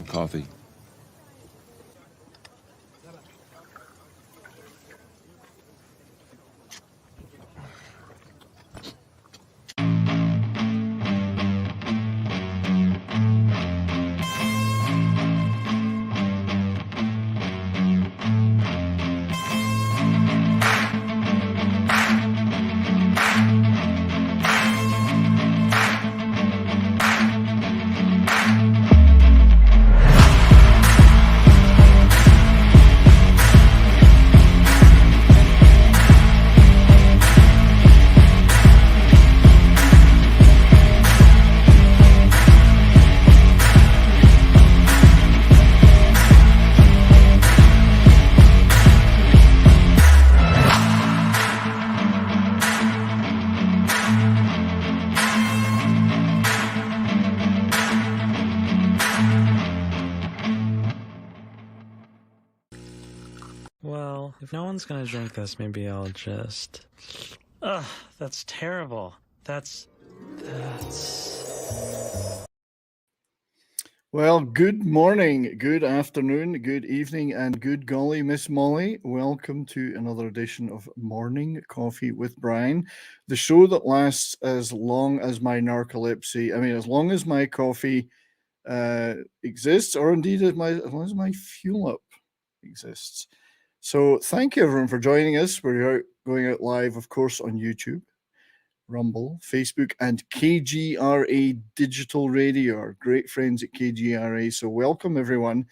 coffee. Well, if no one's gonna drink this, maybe I'll just... Ugh, that's terrible. That's... Well, good morning, good afternoon, good evening, and good golly, Miss Molly. Welcome to another edition of Morning Coffee with Brian, the show that lasts as long as my narcolepsy. I mean, as long as my coffee exists, or indeed as long as my fuel up exists. So thank you everyone for joining us. We're going out live, of course, on YouTube, Rumble, Facebook, and KGRA Digital Radio, our great friends at KGRA. So welcome everyone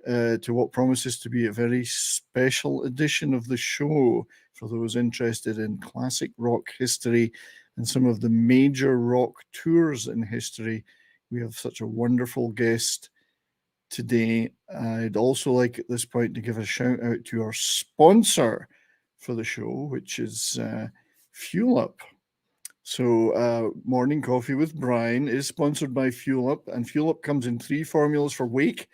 to what promises to be a very special edition of the show for those interested in classic rock history and some of the major rock tours in history. We have such a wonderful guest today. I'd also like at this point to give a shout out to our sponsor for the show, which is Fuel Up. So Morning Coffee with Brian is sponsored by Fuel Up, and Fuel Up comes in 3 formulas for wake,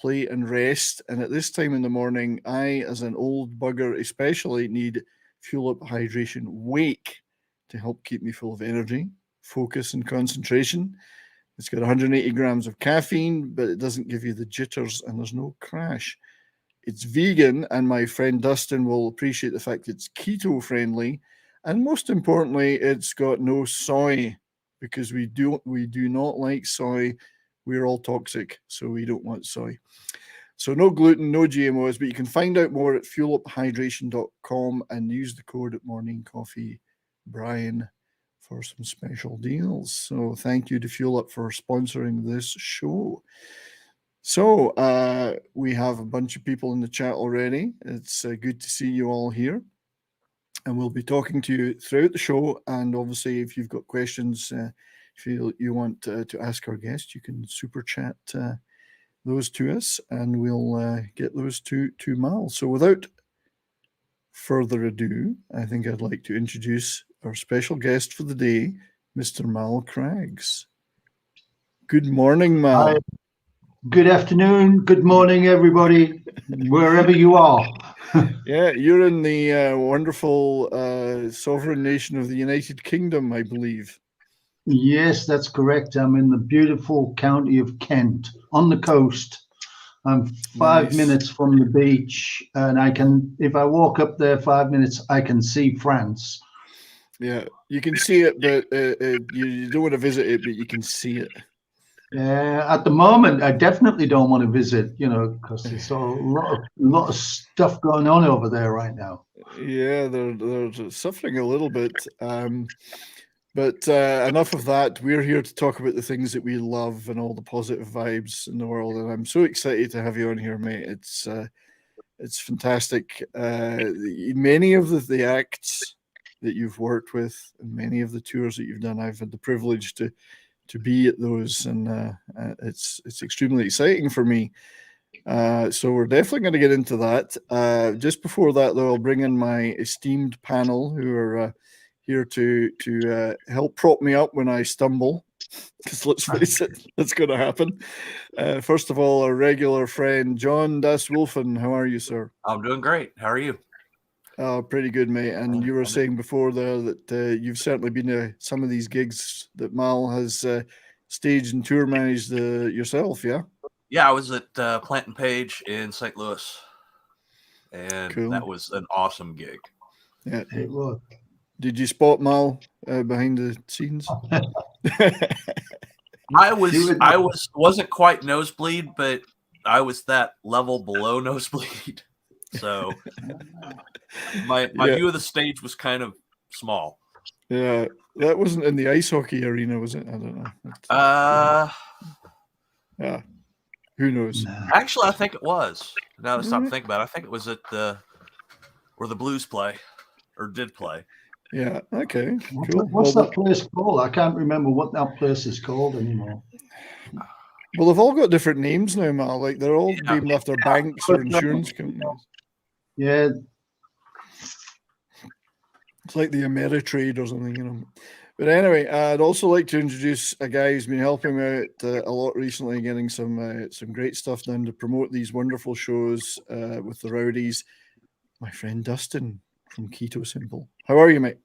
play, and rest. And at this time in the morning, I, as an old bugger especially, need Fuel Up Hydration Wake to help keep me full of energy, focus, and concentration. It's got 180 grams of caffeine, but it doesn't give you the jitters and there's no crash. It's vegan, and my friend Dustin will appreciate the fact it's keto friendly. And most importantly, it's got no soy, because we do not like soy. We're all toxic, so we don't want soy. So no gluten, no GMOs, but you can find out more at fueluphydration.com and use the code at Morning Coffee Brian for some special deals. So thank you to Fuel Up for sponsoring this show. So we have a bunch of people in the chat already. It's good to see you all here. And we'll be talking to you throughout the show. And obviously, if you've got questions, if you want to ask our guest, you can super chat those to us, and we'll get those to Mal. So without further ado, I think I'd like to introduce our special guest for the day, Mr. Mal Craggs. Good morning, Mal. Hi. Good afternoon, good morning, everybody, wherever you are. Yeah, you're in the wonderful sovereign nation of the United Kingdom, I believe. Yes, that's correct. I'm in the beautiful county of Kent, on the coast. I'm 5 minutes from the beach, and I can, if I walk up there 5 minutes, I can see France. Yeah, you can see it, but you don't want to visit it, but you can see it. At the moment, I definitely don't want to visit, because there's a lot of stuff going on over there right now. Yeah, they're suffering a little bit. But enough of that. We're here to talk about the things that we love and all the positive vibes in the world. And I'm so excited to have you on here, mate. It's fantastic. Many of the acts that you've worked with and many of the tours that you've done, I've had the privilege to be at those, and it's extremely exciting for me. So we're definitely going to get into that. Just before that, though, I'll bring in my esteemed panel who are here to help prop me up when I stumble, because let's face it, that's going to happen. First of all, our regular friend, John Daswolfen. How are you, sir? I'm doing great. How are you? Pretty good, mate. And you were saying before there that you've certainly been to some of these gigs that Mal has staged and tour managed yourself, yeah? Yeah, I was at Plant and Page in St. Louis, and Cool. that was an awesome gig. Yeah. It was. Did you spot Mal behind the scenes? I wasn't quite nosebleed, but I was that level below nosebleed. So my view of the stage was kind of small. Yeah, that wasn't in the ice hockey arena, was it? I don't know. Yeah, who knows? Actually, I think it was. Now that I stop thinking about it, I think it was at where the Blues play or did play. Yeah. Okay. Cool. What's that place called? I can't remember what that place is called anymore. Well, they've all got different names now, Mal. Like they're all named after banks or insurance companies. Yeah. It's like the Ameritrade or something, you know. But anyway, I'd also like to introduce a guy who's been helping me out a lot recently, getting some great stuff done to promote these wonderful shows with the Rowdies. My friend Dustin from Keto Simple. How are you, mate?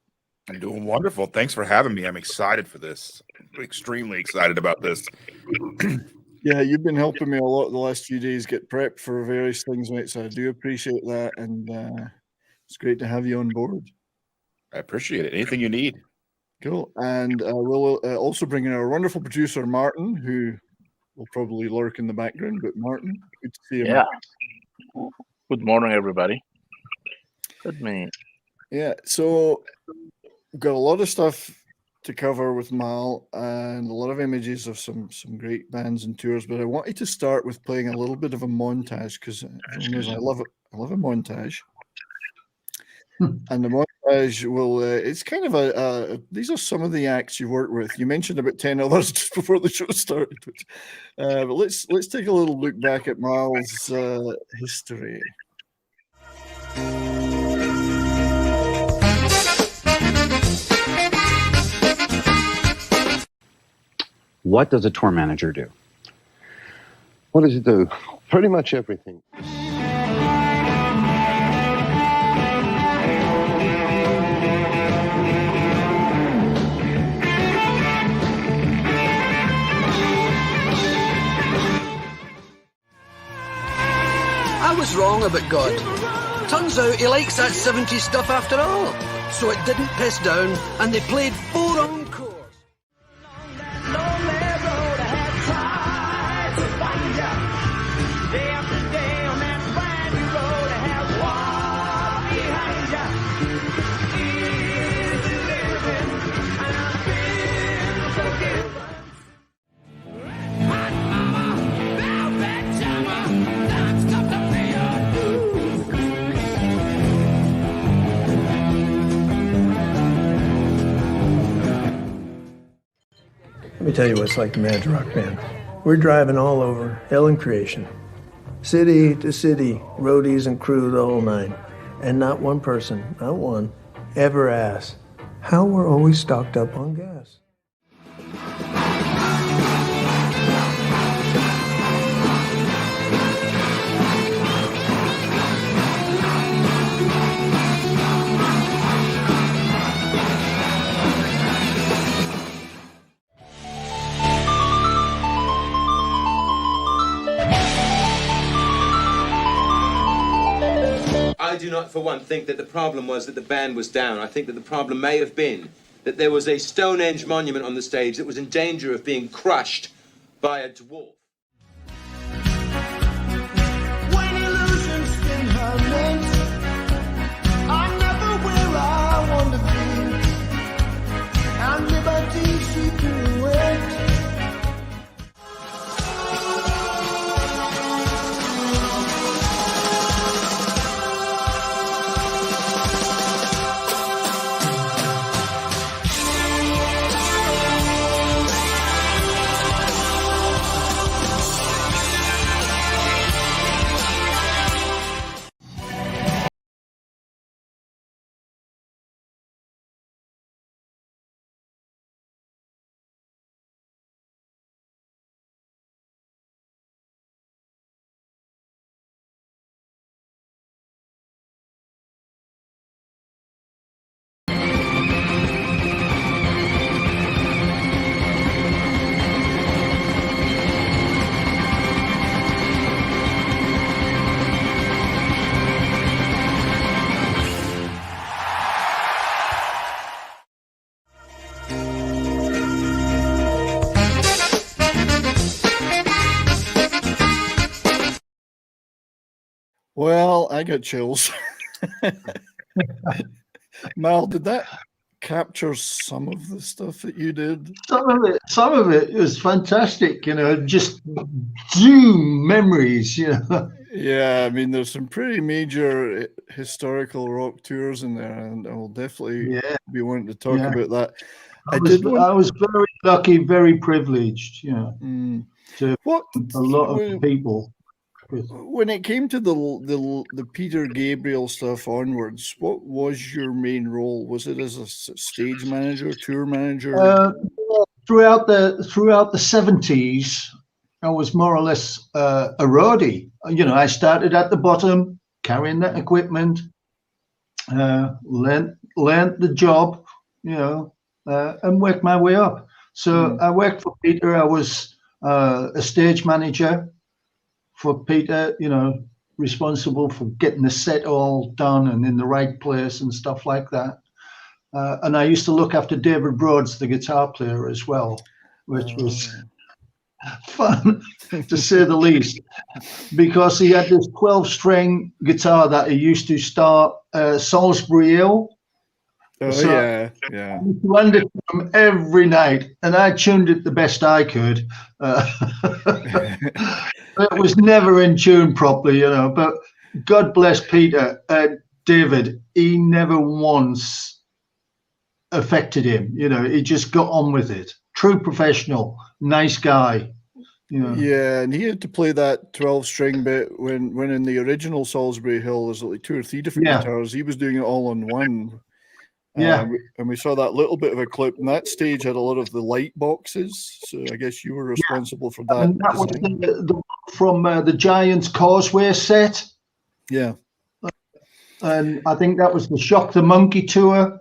I'm doing wonderful. Thanks for having me. I'm excited for this. I'm extremely excited about this. Yeah, you've been helping me a lot the last few days get prepped for various things, mate. So I do appreciate that, and it's great to have you on board. I appreciate it. Anything you need. Cool. And we'll also bring in our wonderful producer, Martin, who will probably lurk in the background. But Martin, good to see you. Yeah. Man. Good morning, everybody. Good morning. Yeah. So we've got a lot of stuff to cover with Mal and a lot of images of some great bands and tours. But I wanted to start with playing a little bit of a montage because I love it. I love a montage. And the montage will, it's kind of these are some of the acts you worked with. You mentioned about 10 others just before the show started. But let's take a little look back at Mal's history. What does a tour manager do? What does he do? Pretty much everything. I was wrong about God. Turns out he likes that 70s stuff after all. So it didn't piss down, and they played 4 encores. Let me tell you what it's like to manage a rock band. We're driving all over, hell and creation. City to city, roadies and crew, the whole nine. And not one person, not one, ever asks how we're always stocked up on gas. I do not, for one, think that the problem was that the band was down. I think that the problem may have been that there was a Stonehenge monument on the stage that was in danger of being crushed by a dwarf. When illusions spin her legs, I'm never where I want to be. I'm liberty seeking wet. Well, I got chills. Mal, did that capture some of the stuff that you did? Some of it was fantastic, you know, just zoom memories, you know. Yeah, I mean, there's some pretty major historical rock tours in there, and I will definitely be wanting to talk about that. I was very lucky, very privileged, you know, to a lot of people. When it came to the Peter Gabriel stuff onwards, what was your main role? Was it as a stage manager, tour manager? Throughout the 70s, I was more or less a roadie. You know, I started at the bottom, carrying that equipment, learned the job, you know, and worked my way up. So I worked for Peter. I was a stage manager for Peter, you know, responsible for getting the set all done and in the right place and stuff like that. And I used to look after David Rhodes, the guitar player, as well, which was fun to say the least, because he had this 12-string guitar that he used to start Salisbury Hill. Oh, so yeah. I used to lend it to him every night, and I tuned it the best I could. It was never in tune properly, you know, but God bless Peter. David, he never once affected him, you know, he just got on with it. True professional, nice guy, you know. Yeah, and he had to play that 12-string bit when in the original Salisbury Hill there's like 2 or 3 different guitars. He was doing it all on one. And we saw that little bit of a clip, and that stage had a lot of the light boxes. So I guess you were responsible for that. And that was the one from the Giants Causeway set. Yeah. And I think that was the Shock the Monkey tour.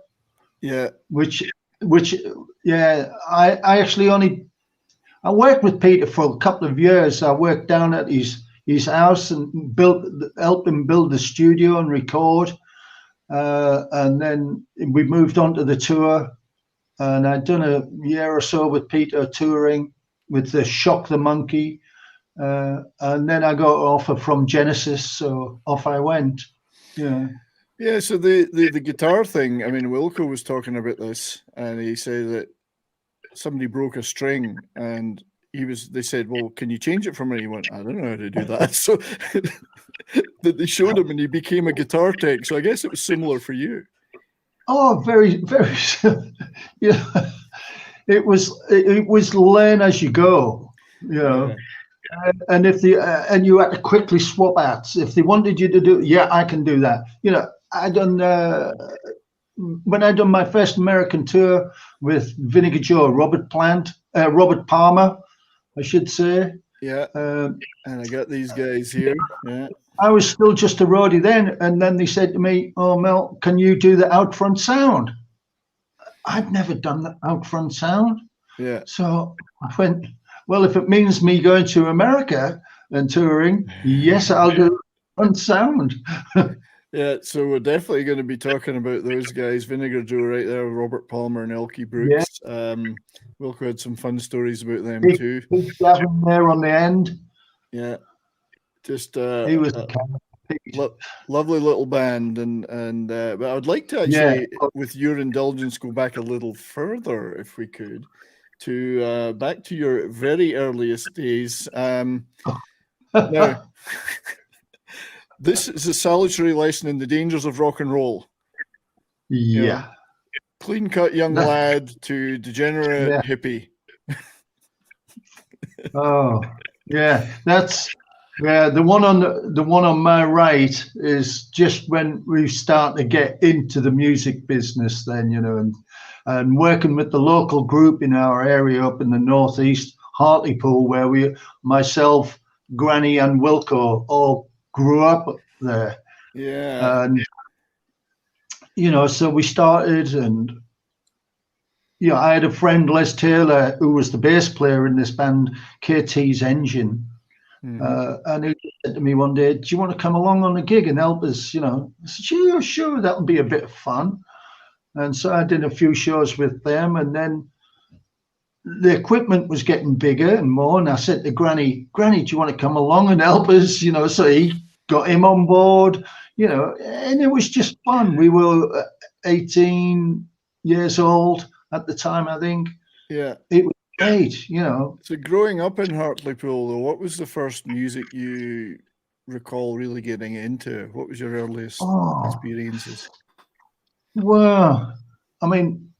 Yeah. Which I actually I worked with Peter for a couple of years. I worked down at his house and helped him build the studio and record. And then we moved on to the tour, and I'd done a year or so with Peter touring with the Shock the Monkey. And then I got an offer from Genesis, so off I went. Yeah, so the guitar thing, I mean, Wilco was talking about this, and he said that somebody broke a string, and they said, well, can you change it for me? He went, I don't know how to do that. So that they showed him, and he became a guitar tech. So I guess it was similar for you. Oh, very, very. Yeah, it was learn as you go, you know. And if and you had to quickly swap out if they wanted you to do. Yeah, I can do that. You know, I done when I done my first American tour with Vinegar Joe, Robert Palmer, I should say. Yeah, and I got these guys here. Yeah, I was still just a roadie then, and then they said to me, "Oh, Mel, can you do the out front sound?" I'd never done the out front sound. Yeah. So I went, well, if it means me going to America and touring, yes, I'll do front sound. Yeah, so we're definitely going to be talking about those guys. Vinegar Joe right there, Robert Palmer and Elkie Brooks. Yeah. Wilco had some fun stories about them too. Big Gavin there on the end. Yeah, just he was lovely little band, and but I would like to actually, with your indulgence, go back a little further, if we could, to back to your very earliest days. Now, this is a salutary lesson in the dangers of rock and roll. Yeah. You know, clean-cut young lad to degenerate hippie. Oh, yeah. That's the one on my right is just when we start to get into the music business. Then, you know, and working with the local group in our area up in the northeast, Hartlepool, where myself, Granny, and Wilco all grew up there. Yeah. And you know, so we started, and I had a friend, Les Taylor, who was the bass player in this band, KT's Engine. And he said to me one day, do you want to come along on a gig and help us? You know, I said, sure, that would be a bit of fun. And so I did a few shows with them, and then the equipment was getting bigger and more. And I said to Granny, do you want to come along and help us? You know, so he got him on board, and it was just fun. We were 18 years old at the time, I think. Yeah. It was great, So growing up in Hartlepool, though, what was the first music you recall really getting into? What was your earliest experiences? Well, I mean,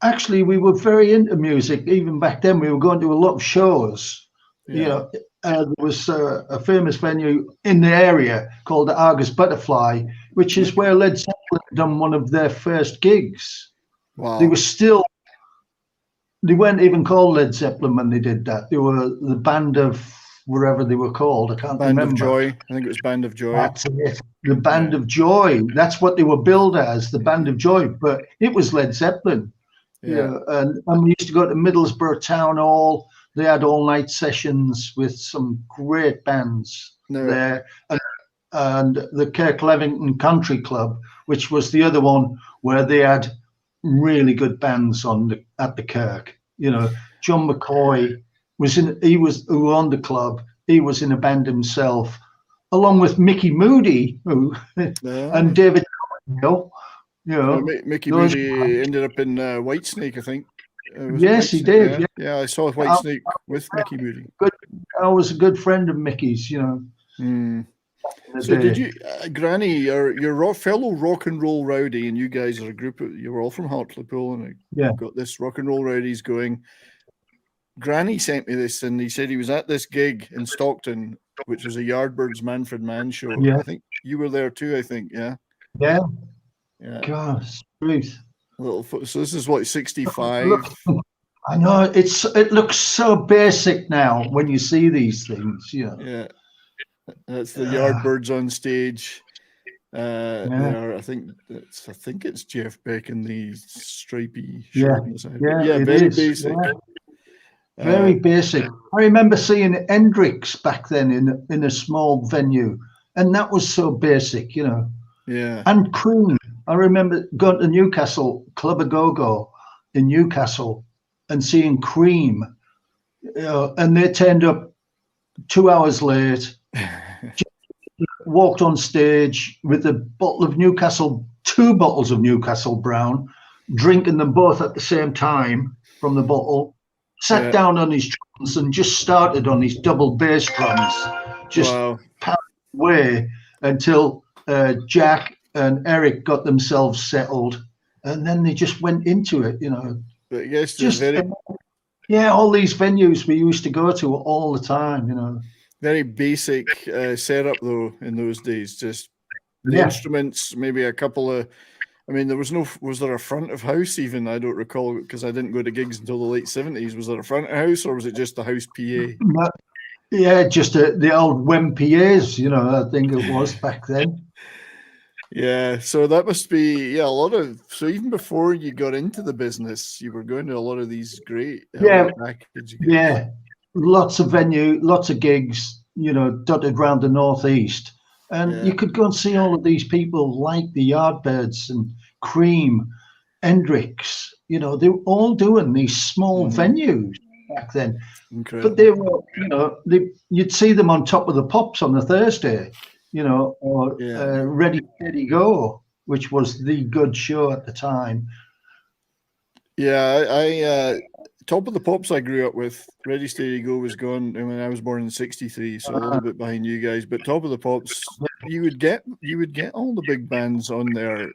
actually, we were very into music even back then. We were going to a lot of shows. Yeah. There was a famous venue in the area called the Argus Butterfly, which is where Led Zeppelin done one of their first gigs. Wow. They weren't even called Led Zeppelin when they did that. They were the band of whatever they were called. I can't remember. Band of Joy. I think it was Band of Joy. That's it. The Band of Joy. That's what they were billed as, the Band of Joy. But it was Led Zeppelin. Yeah. And we used to go to Middlesbrough Town Hall. They had all-night sessions with some great bands there. And the Kirk Levington Country Club, which was the other one where they had really good bands at the Kirk. John McCoy who owned the club. He was in a band himself, along with Mickey Moody, and David. Mickey Moody ended up in Whitesnake, I think. Yes, he did. Yeah, I saw Whitesnake with Mickey Moody. I was a good friend of Mickey's, So did you, Granny, your fellow rock and roll rowdy, and you guys are a group of, you were all from Hartlepool, and I got this rock and roll rowdies going. Granny sent me this, and he said he was at this gig in Stockton, which was a Yardbirds Manfred Mann show. Yeah. I think you were there too, I think, yeah? Yeah. Gosh, Ruth. So this is what, 65? I know, it looks so basic now when you see these things, Yeah. That's the Yardbirds on stage. There, I think it's Jeff Beck in the stripy shirt. Very basic. Very basic. I remember seeing Hendrix back then in a small venue, and that was so basic, Yeah. And Cream. I remember going to Newcastle, Club A Go-Go in Newcastle, and seeing Cream, and they turned up 2 hours late. Walked on stage with a bottle of Newcastle, 2 bottles of Newcastle Brown, drinking them both at the same time from the bottle, sat down on his drums and just started on his double bass drums, just pounded away until Jack and Eric got themselves settled, and then they just went into it, But yes, all these venues we used to go to all the time, Very basic setup though in those days. Just the instruments, maybe a couple of. I mean, was there a front of house even? I don't recall because I didn't go to gigs until the late 70s. Was there a front of house or was it just the house PA? Yeah, just the old WEM PAs, I think it was back then. Yeah, so that must be a lot of. So even before you got into the business, you were going to a lot of these great package gigs. Yeah. Lots of lots of gigs, dotted around the northeast, and you could go and see all of these people like the Yardbirds and Cream, Hendrix. They were all doing these small venues back then. Incredible. But they were, you'd see them on Top of the Pops on a Thursday, or Ready Steady Go, which was the good show at the time. Yeah, I Top of the Pops I grew up with. Ready Steady Go was gone when I was born in '63, so a little bit behind you guys. But Top of the Pops, you would get all the big bands on there.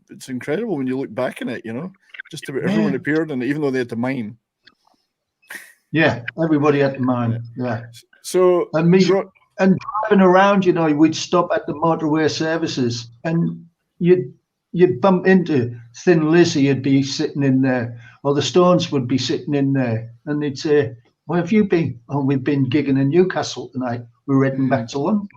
It's incredible when you look back on it, just about everyone appeared in it, even though they had to mime. Yeah, everybody had to mime. Yeah. So and driving around, we'd stop at the motorway services, and you'd bump into Thin Lizzy. You'd be sitting in there, or the Stones would be sitting in there, and they'd say, "Where have you been?" "Oh, we've been gigging in Newcastle tonight. We're heading back to London."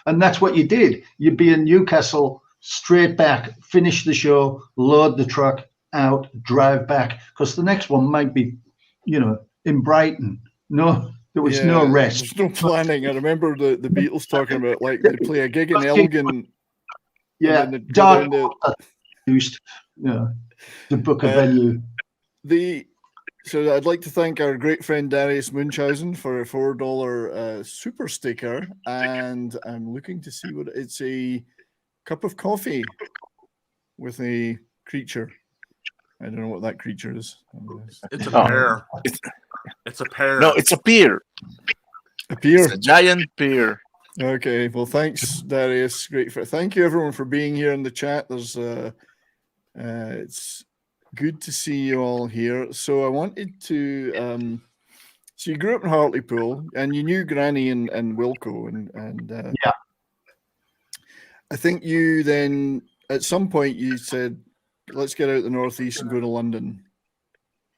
And that's what you did. You'd be in Newcastle, straight back, finish the show, load the truck out, drive back, because the next one might be, in Brighton. No, there was no rest. There's no planning. I remember the Beatles talking about they play a gig in Elgin. Yeah, to book a venue. So I'd like to thank our great friend Darius Munchausen for a $4 super sticker, and I'm looking to see what it's a cup of coffee with a creature. I don't know what that creature is. It's a pear. It's a pear. No, it's a pear. A pear. It's a giant pear. Okay. Well, thanks, Darius. Great. Thank you, everyone, for being here in the chat. There's it's good to see you all here. So I wanted to. So you grew up in Hartlepool, and you knew Granny and Wilco, and yeah. I think you then at some point you said, "Let's get out the northeast and go to London."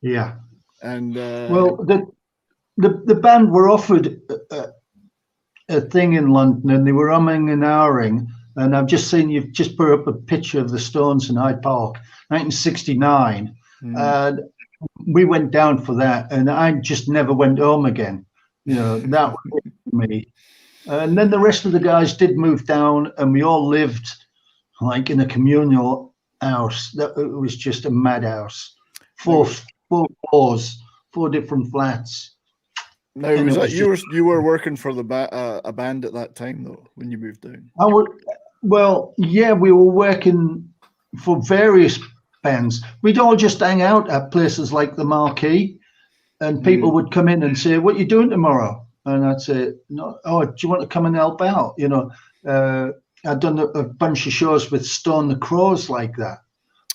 Yeah. And well, the band were offered a thing in London, and they were umming and ahhing. And I've just seen you've just put up a picture of the Stones in Hyde Park, 1969. And we went down for that, and I just never went home again. You know, that was it for me. And then the rest of the guys did move down, and we all lived like in a communal house. It was just a madhouse. Four floors, 4 different flats. Now, was that you were working for a band at that time though when you moved down? Well, yeah, we were working for various bands. We'd all just hang out at places like the Marquee, and people would come in and say, "What are you doing tomorrow?" And I'd say, "No, oh, do you want to come and help out?" You know, I'd done a bunch of shows with Stone the Crows like that.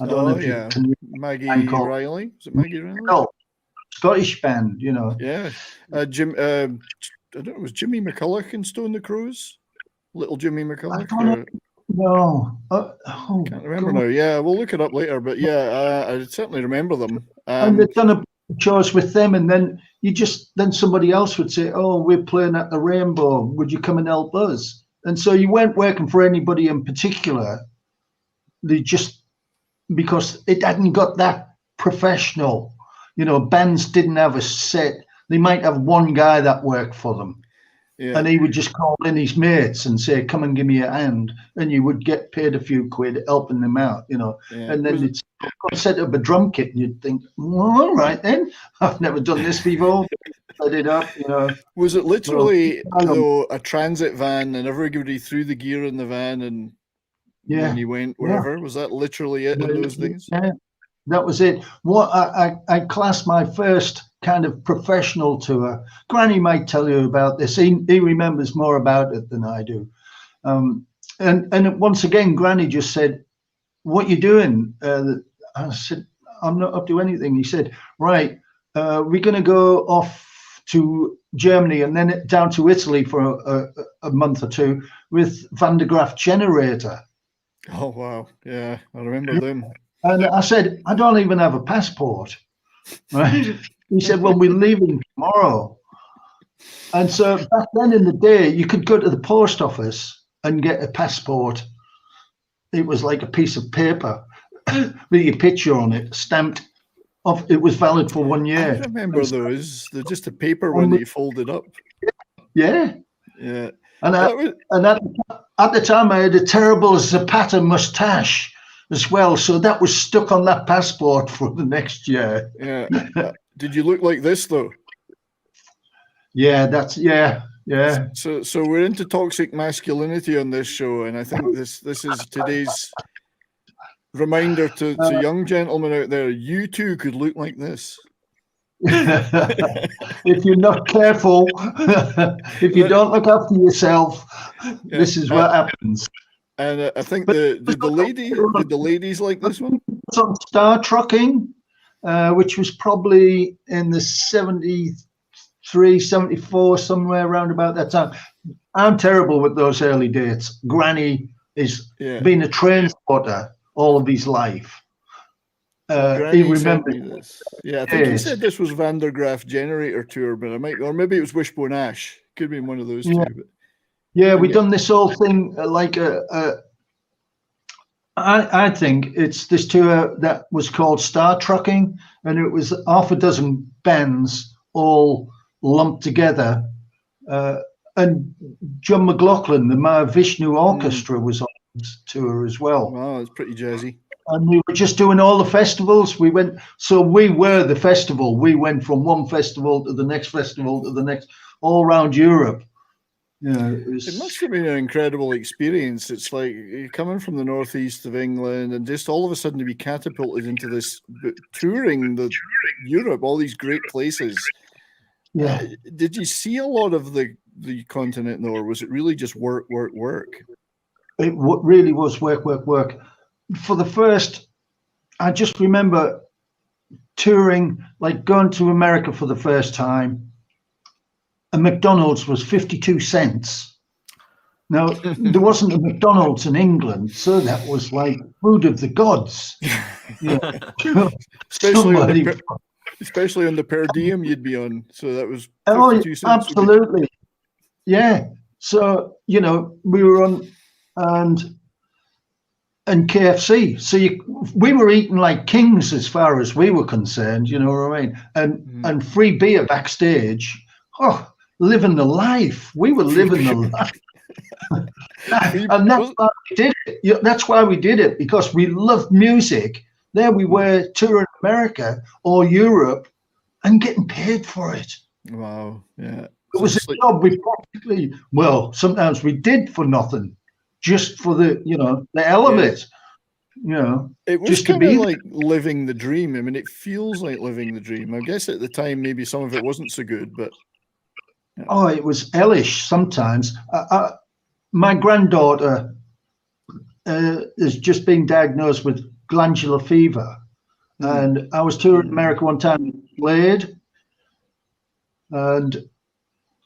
I don't know if you can. Maggie Riley? Is it Maggie Riley? No, Scottish band, you know. Yeah. I don't know, was Jimmy McCulloch in Stone the Crows? Little Jimmy McCulloch? No. Can't remember now. Yeah, we'll look it up later. But yeah, I certainly remember them. And they'd done a shows with them, and then then somebody else would say, "Oh, we're playing at the Rainbow. Would you come and help us?" And so you weren't working for anybody in particular. They just, because it hadn't got that professional. You know, bands didn't have a set. They might have one guy that worked for them. Yeah. And he would just call in his mates and say, "Come and give me a hand," and you would get paid a few quid helping them out, you know. Yeah. And then it's set up a drum kit, and you'd think, well, "All right then, I've never done this before." Set it up, you know. Was it literally a transit van, and everybody threw the gear in the van, and then you went wherever? Yeah. Was that literally it in those days? Yeah, that was it. What I classed my first kind of professional tour. Granny might tell you about this. He remembers more about it than I do. And once again, Granny just said, "What you doing?" I said, "I'm not up to anything." He said, "Right, we're going to go off to Germany and then down to Italy for a month or two with Van der Graaf Generator." Oh, wow. Yeah, I remember them. And I said, "I don't even have a passport." Right? He said, "Well, we're leaving tomorrow." And so back then in the day, you could go to the post office and get a passport. It was like a piece of paper with your picture on it, stamped off. It was valid for 1 year. I remember those. They're just a paper one that you folded up. Yeah. Yeah. And at the time, I had a terrible Zapata mustache as well. So that was stuck on that passport for the next year. Yeah. Did you look like this though? Yeah, yeah. So we're into toxic masculinity on this show, and I think this is today's reminder to young gentlemen out there. You too could look like this. If you're not careful, if you don't look after yourself, this is what happens. And I think did the ladies like this one? It's on Star Trucking, which was probably in the 73, 74, somewhere around about that time. I'm terrible with those early dates. Granny is been a train spotter all of his life. He remembers this. Yeah, I think he said this was Van der Graaf Generator Tour, but or maybe it was Wishbone Ash. Could be one of those two. But, we done this whole thing like I think it's this tour that was called Star Trucking, and it was half a dozen bands all lumped together. And John McLaughlin, the Mahavishnu Orchestra, was on this tour as well. Wow, it's pretty jazzy. And we were just doing all the festivals. We were the festival. We went from one festival to the next festival to the next, all around Europe. Yeah, it must have been an incredible experience. It's like you're coming from the northeast of England and just all of a sudden to be catapulted into this touring Europe, all these great places. Yeah. Did you see a lot of the continent, though, or was it really just work? It really was work. For the first, I just remember touring, like going to America for the first time. A McDonald's was 52 cents. Now, there wasn't a McDonald's in England, so that was like food of the gods. Yeah. Especially on the per diem you'd be on. So that was 52 cents. Absolutely. Yeah. So, we were on and KFC. So we were eating like kings as far as we were concerned, you know what I mean? And free beer backstage. Oh, living the life. We were living the life. And that's why we did it. That's why we did it, because we loved music. There we were touring America or Europe and getting paid for it. Wow. Yeah. It was a job we practically, sometimes we did for nothing, just for the hell of it. It was just to kind of be like living the dream. I mean, it feels like living the dream. I guess at the time, maybe some of it wasn't so good, but. Yeah. Oh, it was hellish sometimes. My granddaughter is just being diagnosed with glandular fever. And I was touring America one time with Slade, and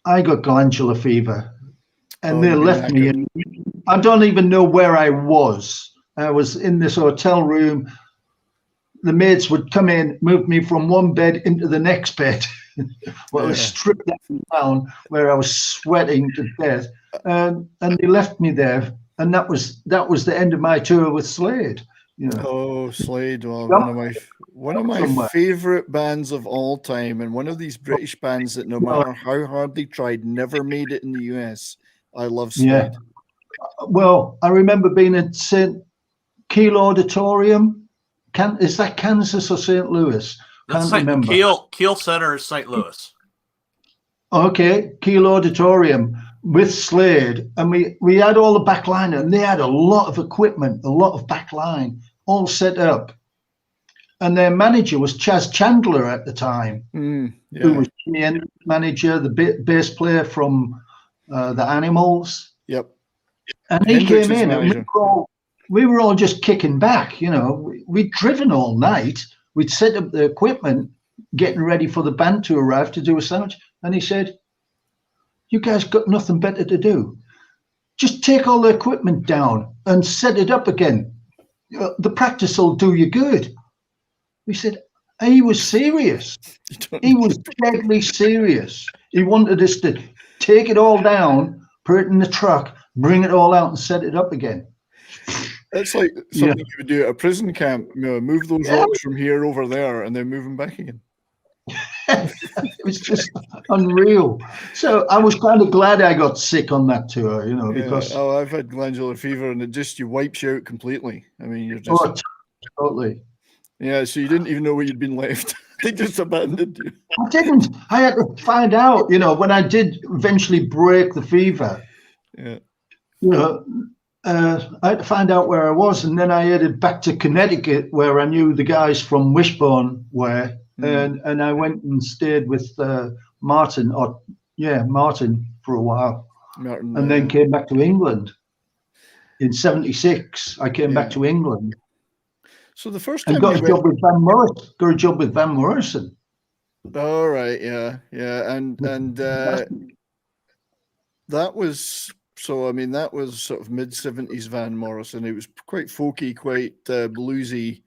I got glandular fever. And they left me in. I don't even know where I was. I was in this hotel room. The maids would come in, move me from one bed into the next bed. I was stripped down where I was sweating to death, and they left me there, and that was the end of my tour with Slade. Oh, Slade! Well, one of my favorite bands of all time, and one of these British bands that no matter how hard they tried, never made it in the US. I love Slade. Yeah. Well, I remember being at St. Keel Auditorium. Is that Kansas or St. Louis? Can't remember. Keel Center is St. Louis. Okay, Keel Auditorium with Slade, and we had all the backline, and they had a lot of equipment, a lot of backline, all set up. And their manager was Chaz Chandler at the time, who was the manager, the bass player from the Animals. Yep. And he came in, and we were all just kicking back. We'd driven all night. We'd set up the equipment, getting ready for the band to arrive to do a sandwich. And he said, "You guys got nothing better to do. Just take all the equipment down and set it up again. The practice will do you good." We said, he was serious. He was deadly serious. He wanted us to take it all down, put it in the truck, bring it all out and set it up again. It's like something you would do at a prison camp. Move those rocks from here over there, and then move them back again. It was just unreal. So I was kind of glad I got sick on that tour, because I've had glandular fever, and you wipes you out completely. I mean, you're just totally. Yeah, so you didn't even know where you'd been left. They just abandoned you. I didn't. I had to find out. When I did eventually break the fever. Yeah. I had to find out where I was, and then I headed back to Connecticut, where I knew the guys from Wishbone were, and I went and stayed with Martin for a while, and then came back to England. In '76, I came back to England. So the first time and got a job with Van Morrison. Got a job with Van Morrison. All right, yeah, and that was. So, I mean, that was sort of mid-70s Van Morrison. It was quite folky, quite bluesy.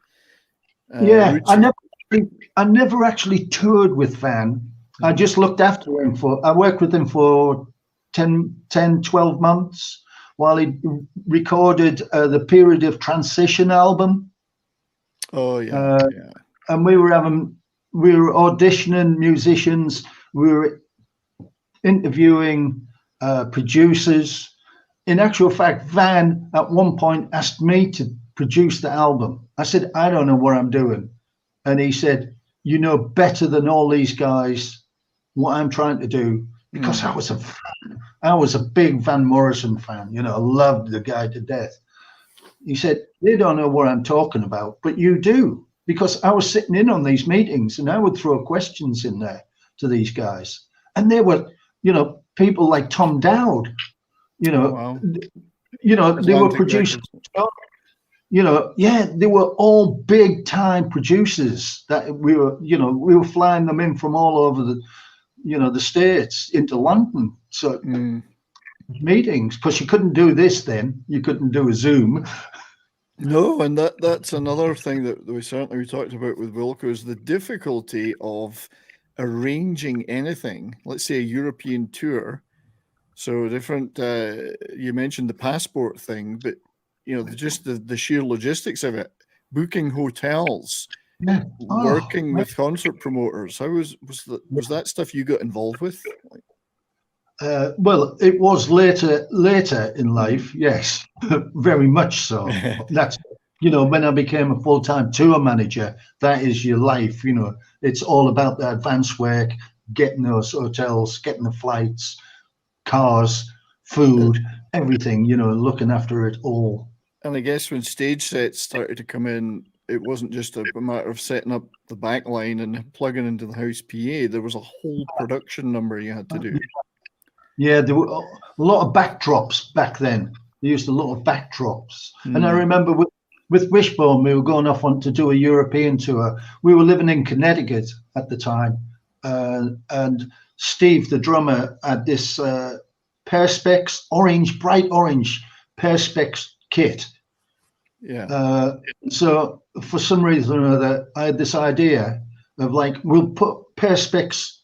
I never actually toured with Van. I just looked after him I worked with him for 10, 12 months while he recorded the Period of Transition album. Oh, yeah. And we were auditioning musicians. We were interviewing producers. In actual fact, Van at one point asked me to produce the album. I said, I don't know what I'm doing. And he said, you know better than all these guys what I'm trying to do, because I was a fan. I was a big Van Morrison fan. You know, I loved the guy to death. He said, they don't know what I'm talking about, but you do, because I was sitting in on these meetings and I would throw questions in there to these guys. And they were, you know, people like Tom Dowd, you know, you know, they were producing, you know, yeah, they were all big time producers that we were, you know, we were flying them in from all over the, you know, the States into London. So meetings, because you couldn't do this then, you couldn't do a Zoom. No, and that's another thing that we talked about with Wilco, is the difficulty of arranging anything. Let's say a European tour. So different. You mentioned the passport thing, but you know, just the sheer logistics of it, booking hotels, working with concert promoters. How was that stuff you got involved with? Well, it was later in life, yes, very much so. That's, you know, when I became a full-time tour manager, that is your life. You know, it's all about the advance work, getting those hotels, getting the flights, cars, food, everything, you know, looking after it all. And I guess when stage sets started to come in, it wasn't just a matter of setting up the back line and plugging into the house PA. There was a whole production number you had to do. Yeah, there were a lot of backdrops back then. They used a lot of backdrops. And I remember with Wishbone, we were going off on to do a European tour. We were living in Connecticut at the time. And Steve, the drummer, had this Perspex bright orange Perspex kit. Yeah. So for some reason or other, I had this idea of like, we'll put Perspex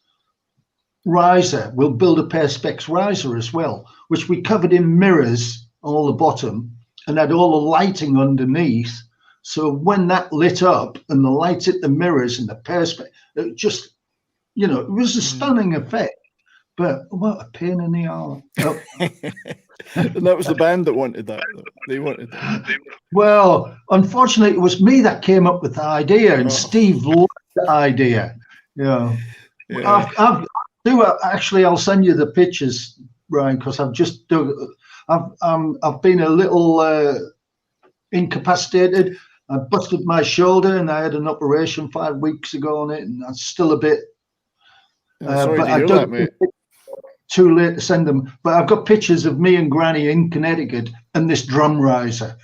riser, we'll build a Perspex riser as well, which we covered in mirrors all the bottom and had all the lighting underneath. So when that lit up and the lights hit the mirrors and the Perspex, it just, you know, it was a stunning effect. But what a pain in the arse. Oh. And that was the band that wanted that. They wanted that. Well, unfortunately, it was me that came up with the idea, and Steve loved the idea. You know, actually, I'll send you the pictures, Brian, because I've just I've been a little incapacitated. I busted my shoulder, and I had an operation 5 weeks ago on it, and I'm still a bit. Sorry but to hear that, mate. Too late to send them, but I've got pictures of me and Granny in Connecticut and this drum riser.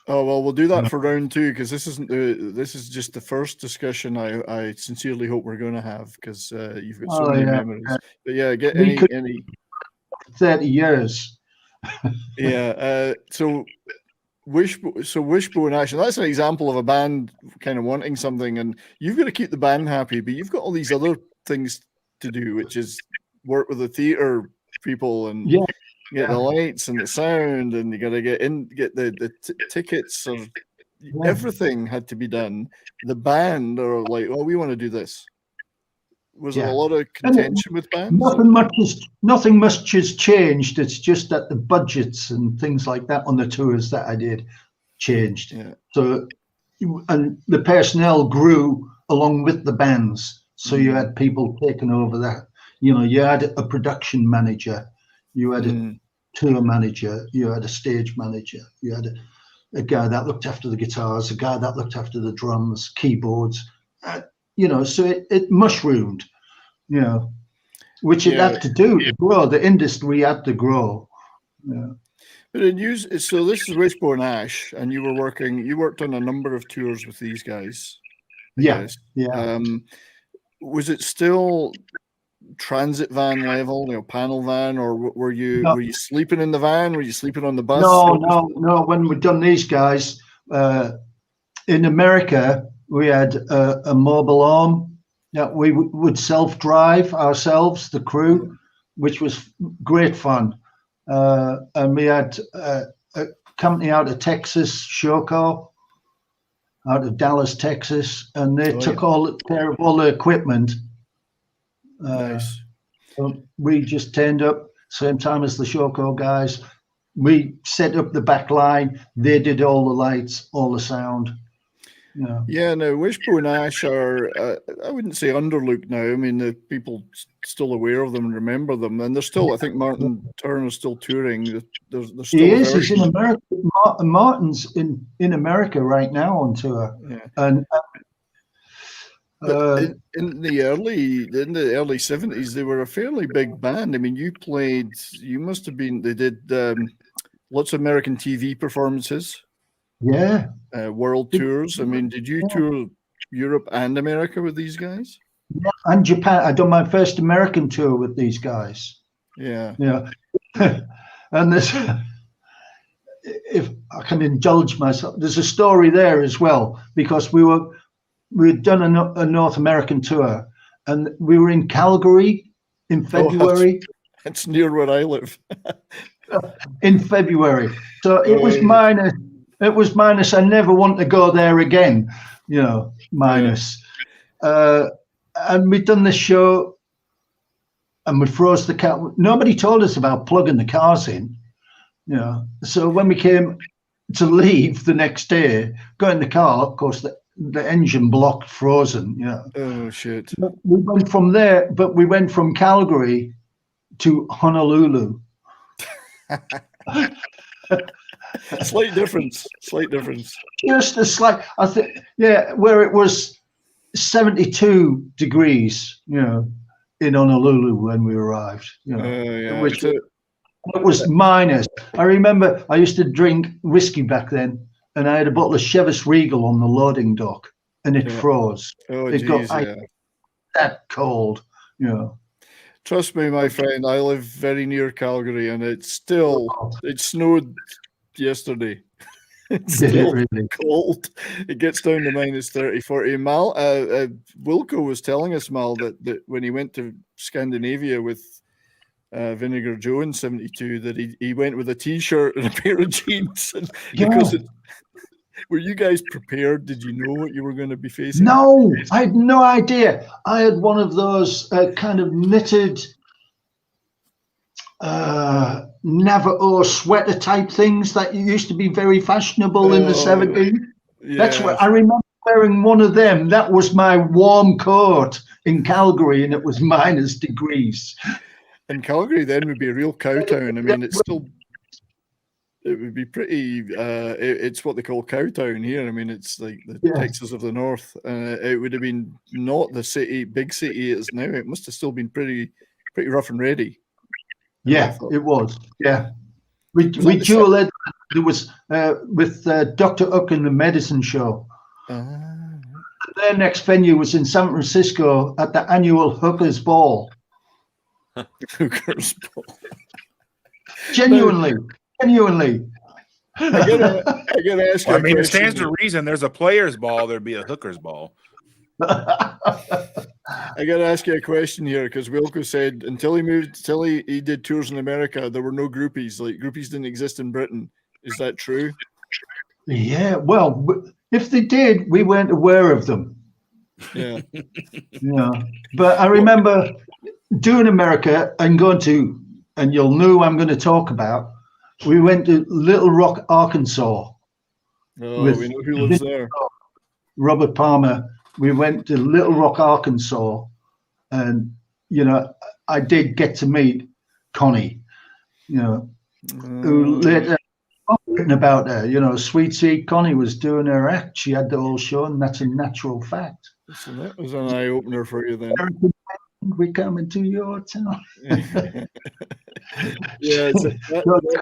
Oh well, we'll do that for round two, because this is just the first discussion I sincerely hope we're going to have, because you've got so many memories. But yeah, get any 30 years. Yeah. So Wishbone Ash, that's an example of a band kind of wanting something, and you've got to keep the band happy, but you've got all these other things to do, which is work with the theater people and get the lights and the sound, and you got to get the tickets, or everything had to be done. The band are like, oh, we want to do this. Was there a lot of contention with bands? Nothing much has changed. It's just that the budgets and things like that on the tours that I did changed. Yeah. So, and the personnel grew along with the bands. So you had people taking over that. You know, you had a production manager, you had a tour manager, you had a stage manager, you had a guy that looked after the guitars, a guy that looked after the drums, keyboards. You know, so it mushroomed, you know, which it had to do to grow. The industry had to grow. Yeah. But so this is Wishbone Ash, and you worked on a number of tours with these guys. Yeah. Was it still transit van level, you know, panel van, or were you sleeping in the van? Were you sleeping on the bus? No. When we'd done these guys in America, we had a mobile home that we would self-drive ourselves, the crew, which was great fun. And we had a company out of Texas, Shoko, out of Dallas, Texas, and they took care of all the equipment. Nice. So we just turned up same time as the Shoko guys, we set up the back line. They did all the lights, all the sound. Yeah. Yeah, no, Wishbone Ash are, I wouldn't say underlooked now. I mean, the people still aware of them and remember them. And they're still, I think Martin Turner's still touring. There's still He is. He's in America. Martin's in America right now on tour. Yeah. And in the early 70s, they were a fairly big band. I mean, you must have been, they did lots of American TV performances. Yeah. World tours. I mean, did you tour Europe and America with these guys? Yeah, and Japan. I done my first American tour with these guys. Yeah. Yeah. And there's, if I can indulge myself, there's a story there as well, because we'd done a North American tour, and we were in Calgary in February. It's near where I live. In February. So it was minus. It was minus. I never want to go there again, minus. And we'd done this show and we froze the car. Nobody told us about plugging the cars in, So when we came to leave the next day, got in the car, of course, the engine block frozen, Oh, shit. We went from there, but we went from Calgary to Honolulu. Slight difference. Just a slight, I think, where it was 72 degrees, in Honolulu when we arrived. Which it was minus. I remember I used to drink whiskey back then, and I had a bottle of Chivas Regal on the loading dock, and it froze. Oh, it got that cold. Trust me, my friend, I live very near Calgary, and it snowed yesterday. It's still really cold. It gets down to minus 30, 40. Mal, Wilco was telling us, Mal, that when he went to Scandinavia with Vinegar Joe in 72, that he went with a t-shirt and a pair of jeans. And because were you guys prepared? Did you know what you were going to be facing? No, I had no idea. I had one of those kind of knitted Navajo sweater type things that used to be very fashionable in the 70s. Yeah. That's what I remember wearing one of them. That was my warm coat in Calgary, and it was minus degrees. And Calgary then would be a real cow town. I mean, it would be pretty, it's what they call cow town here. I mean, it's like the Texas of the North. It would have been not the big city it is now. It must have still been pretty rough and ready. Yeah, it was. Yeah. We dual-led. There was with Dr. Hook and the Medicine Show. Their next venue was in San Francisco at the annual Hookers Ball. Hookers Ball. Genuinely. I gotta ask you. I mean, it stands to reason. There's a players' ball. There'd be a hookers' ball. I got to ask you a question here, because Wilco said until he did tours in America, there were no groupies. Like, groupies didn't exist in Britain. Is that true? Yeah. Well, if they did, we weren't aware of them. Yeah. But I remember doing America and going to, and you'll know who I'm going to talk about. We went to Little Rock, Arkansas. Oh, we know who lives there. Robert Palmer. We went to Little Rock, Arkansas, and I did get to meet Connie, who later written about her. Sweet Sweet Connie was doing her act. She had the whole show, and that's a natural fact. So that was an eye opener for you then. We coming to your town. Yeah,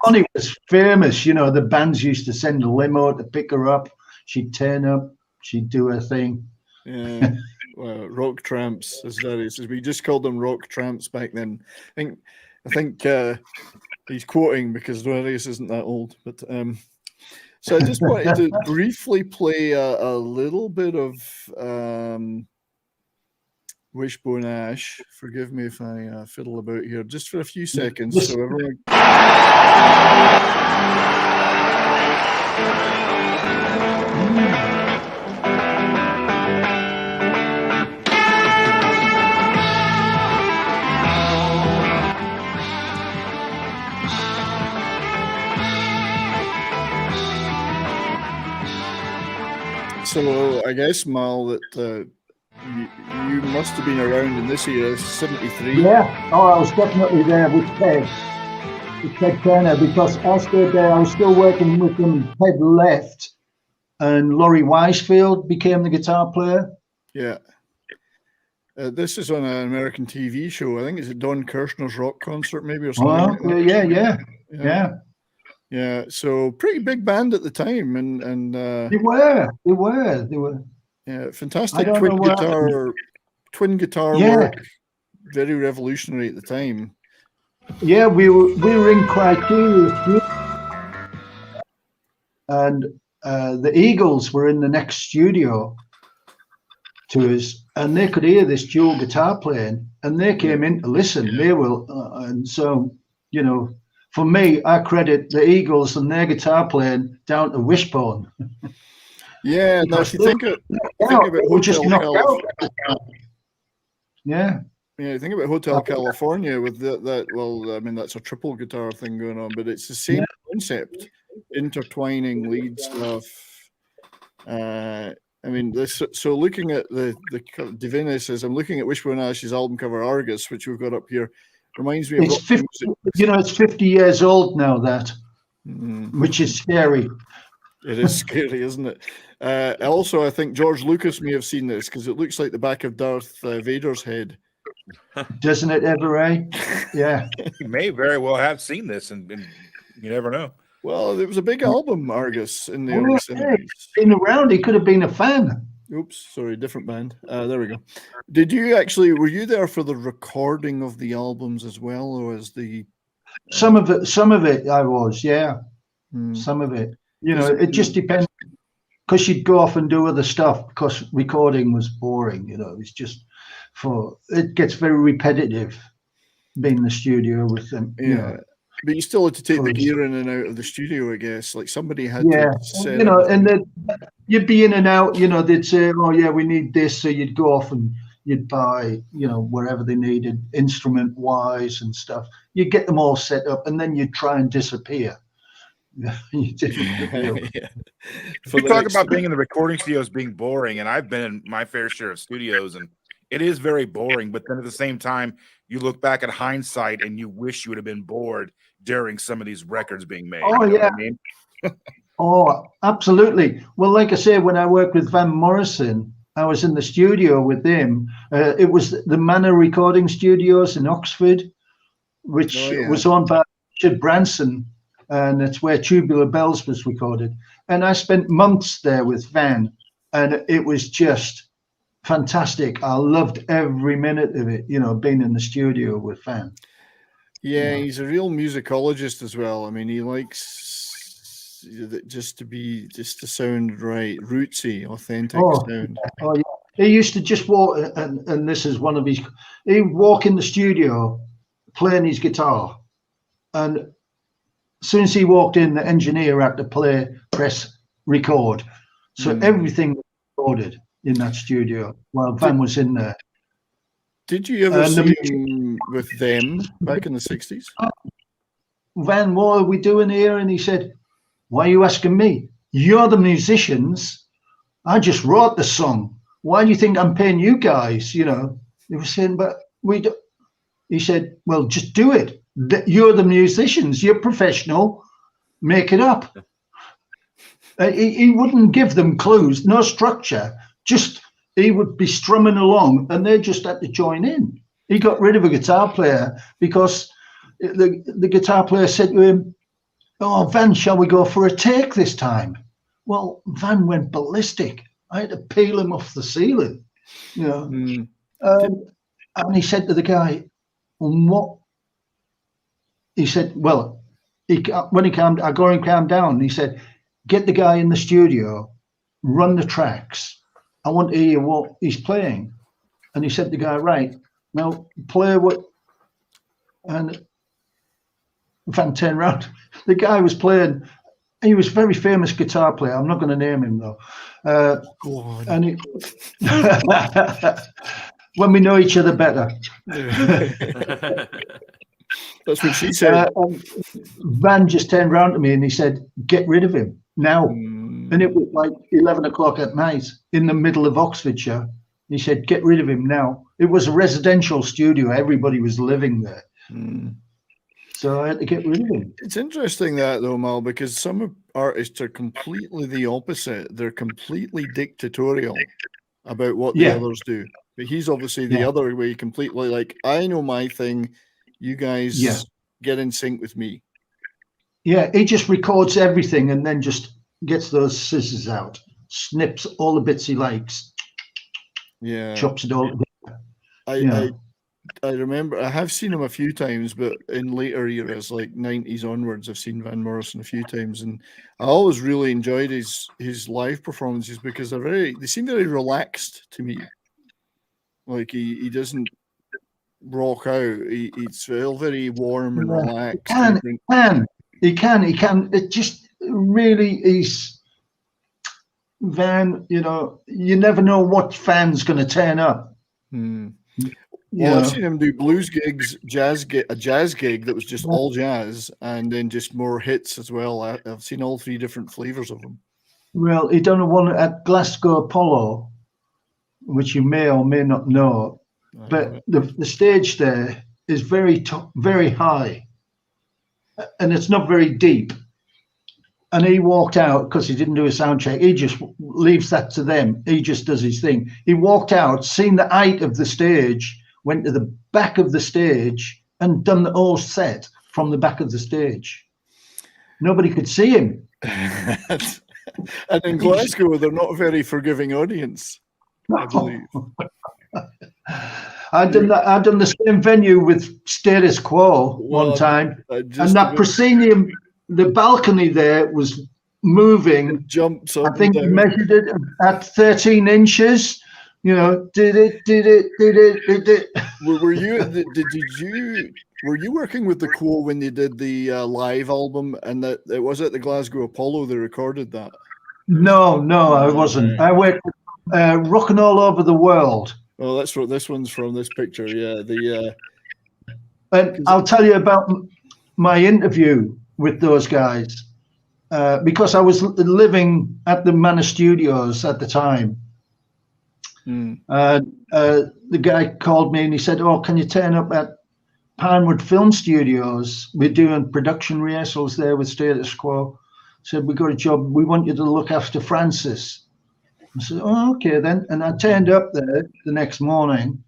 Connie was famous. The bands used to send a limo to pick her up. She'd turn up. She'd do her thing. Yeah, well, rock tramps, as that is. We just called them rock tramps back then. I think he's quoting because Rowdies isn't that old. But so I just wanted to briefly play a little bit of Wishbone Ash. Forgive me if I fiddle about here, just for a few seconds, so everyone. So I guess, Mal, that you must have been around in this era, 73. Yeah. Oh, I was definitely there with Ted Turner, because I stayed there. I was still working with him. Ted left, and Laurie Weisfield became the guitar player. Yeah. This is on an American TV show. I think it's a Don Kirshner's rock concert, maybe, or something. Well, yeah. Yeah. So pretty big band at the time, and They were. Yeah, fantastic twin guitar work. Very revolutionary at the time. Yeah, we were in Criteria, and the Eagles were in the next studio to us, and they could hear this dual guitar playing, and they came in to listen. They will, and so, you know, for me, I credit the Eagles and their guitar playing down to Wishbone. Yeah, now if you think about Hotel California. Yeah, think about Hotel California with that. Well, I mean, that's a triple guitar thing going on, but it's the same concept, intertwining lead stuff. I mean, so looking at the Divina says, I'm looking at Wishbone Ash's album cover Argus, which we've got up here. Reminds me of it's 50, it's 50 years old now, that, which is scary. It is scary, isn't it? Also, I think George Lucas may have seen this, because it looks like the back of Darth Vader's head. Doesn't it ever, eh? Yeah. He may very well have seen this, and you never know. Well, it was a big album, Argus, in the early 70s. Been around, he could have been a fan. Oops, sorry, different band. There we go. Were you there for the recording of the albums as well, or as the... Some of it I was, yeah. Some of it. You know, it just depends, because you'd go off and do other stuff, because recording was boring, you know. It's just it gets very repetitive being in the studio with them. Yeah. You know. But you still had to take the gear in and out of the studio, I guess. Like somebody had to set you know, and then you'd be in and out, you know, they'd say, oh yeah, we need this. So you'd go off and you'd buy, you know, wherever they needed, instrument wise and stuff. You'd get them all set up, and then you'd try and disappear. You talk about being in the recording studios being boring, and I've been in my fair share of studios, and it is very boring. But then at the same time, you look back at hindsight and you wish you would have been bored during some of these records being made. Oh, you know yeah. what I mean? Oh, absolutely. Well, like I say, when I worked with Van Morrison, I was in the studio with him. It was the Manor Recording Studios in Oxford, which was owned by Richard Branson, and it's where Tubular Bells was recorded. And I spent months there with Van, and it was just fantastic. I loved every minute of it, you know, being in the studio with Van. Yeah, he's a real musicologist as well. I mean, he likes just to sound right, rootsy, authentic sound. Oh yeah. He used to just walk, and this is one of his. He'd walk in the studio, playing his guitar, and as soon as he walked in, the engineer had to press record, so everything was recorded in that studio while Van was in there. Did you ever see him with them back in the 60s? Van, what are we doing here? And he said, why are you asking me? You're the musicians. I just wrote the song. Why do you think I'm paying you guys? You know, they were saying, but we do. He said, well, just do it. You're the musicians. You're professional. Make it up. He wouldn't give them clues, no structure. Just he would be strumming along, and they just had to join in. He got rid of a guitar player because the guitar player said to him, oh, Van, shall we go for a take this time? Well, Van went ballistic. I had to peel him off the ceiling, you know. And he said to the guy, what? He said, well, when he calmed, I got him calmed down. He said, get the guy in the studio, run the tracks. I want to hear what he's playing. And he said to the guy, right, now play what? And Van turned around. The guy was playing, he was a very famous guitar player. I'm not going to name him though. Go on. And when we know each other better. That's what she said. Van just turned around to me and he said, get rid of him now. And it was like 11 o'clock at night in the middle of Oxfordshire. He said, get rid of him now. It was a residential studio. Everybody was living there. So I had to get rid of him. It's interesting that though, Mal, because some artists are completely the opposite. They're completely dictatorial about what the others do. But he's obviously the other way, completely like, I know my thing, you guys get in sync with me. Yeah, he just records everything and then just gets those scissors out, snips all the bits he likes, chops it all. I remember, I have seen him a few times, but in later eras, like 90s onwards, I've seen Van Morrison a few times, and I always really enjoyed his live performances because they seem very relaxed to me. Like he doesn't rock out. He's very warm and relaxed. He can. It just really is. Van, you never know what fan's going to turn up. Well, I've seen him do blues gigs, a jazz gig that was just all jazz, and then just more hits as well. I've seen all three different flavors of them. Well, he done one at Glasgow Apollo, which you may or may not know, but the stage there is very high, and it's not very deep. And he walked out because he didn't do a sound check. He just leaves that to them. He just does his thing. He walked out, seen the height of the stage, went to the back of the stage and done the whole set from the back of the stage. Nobody could see him. And in Glasgow, they're not a very forgiving audience, I believe. I've done the same venue with Status Quo one time, and that proscenium, the balcony there was moving. I think we measured it at 13 inches. Did it. Were you working with the Quo when they did the live album, and that it was at the Glasgow Apollo they recorded that? No, I wasn't. I worked Rockin' All Over the World. Oh, that's what this one's from. This picture, And I'll tell you about my interview with those guys because I was living at the Manor Studios at the time. The guy called me and he said, "Oh, can you turn up at Pinewood Film Studios? We're doing production rehearsals there with Status Quo." Said, "We got a job. We want you to look after Francis." I said, "Oh, okay then." And I turned up there the next morning,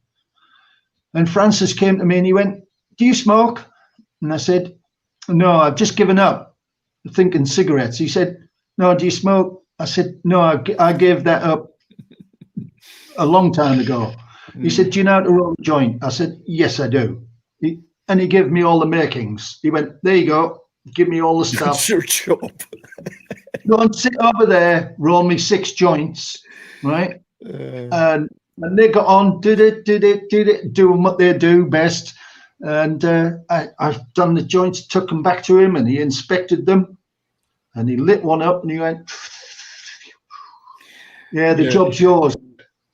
and Francis came to me and he went, "Do you smoke?" And I said, "No, I've just given up thinking cigarettes." He said, "No, do you smoke?" I said, "No, I gave that up a long time ago." He said, "Do you know how to roll a joint?" I said, "Yes, I do." And he gave me all the makings. He went, "There you go. Give me all the stuff. That's your job. Go and sit over there, roll me 6 joints, right?" And they got on, did it, doing what they do best. And I've done the joints, took them back to him, and he inspected them, and he lit one up, and he went, "Yeah, the job's yours."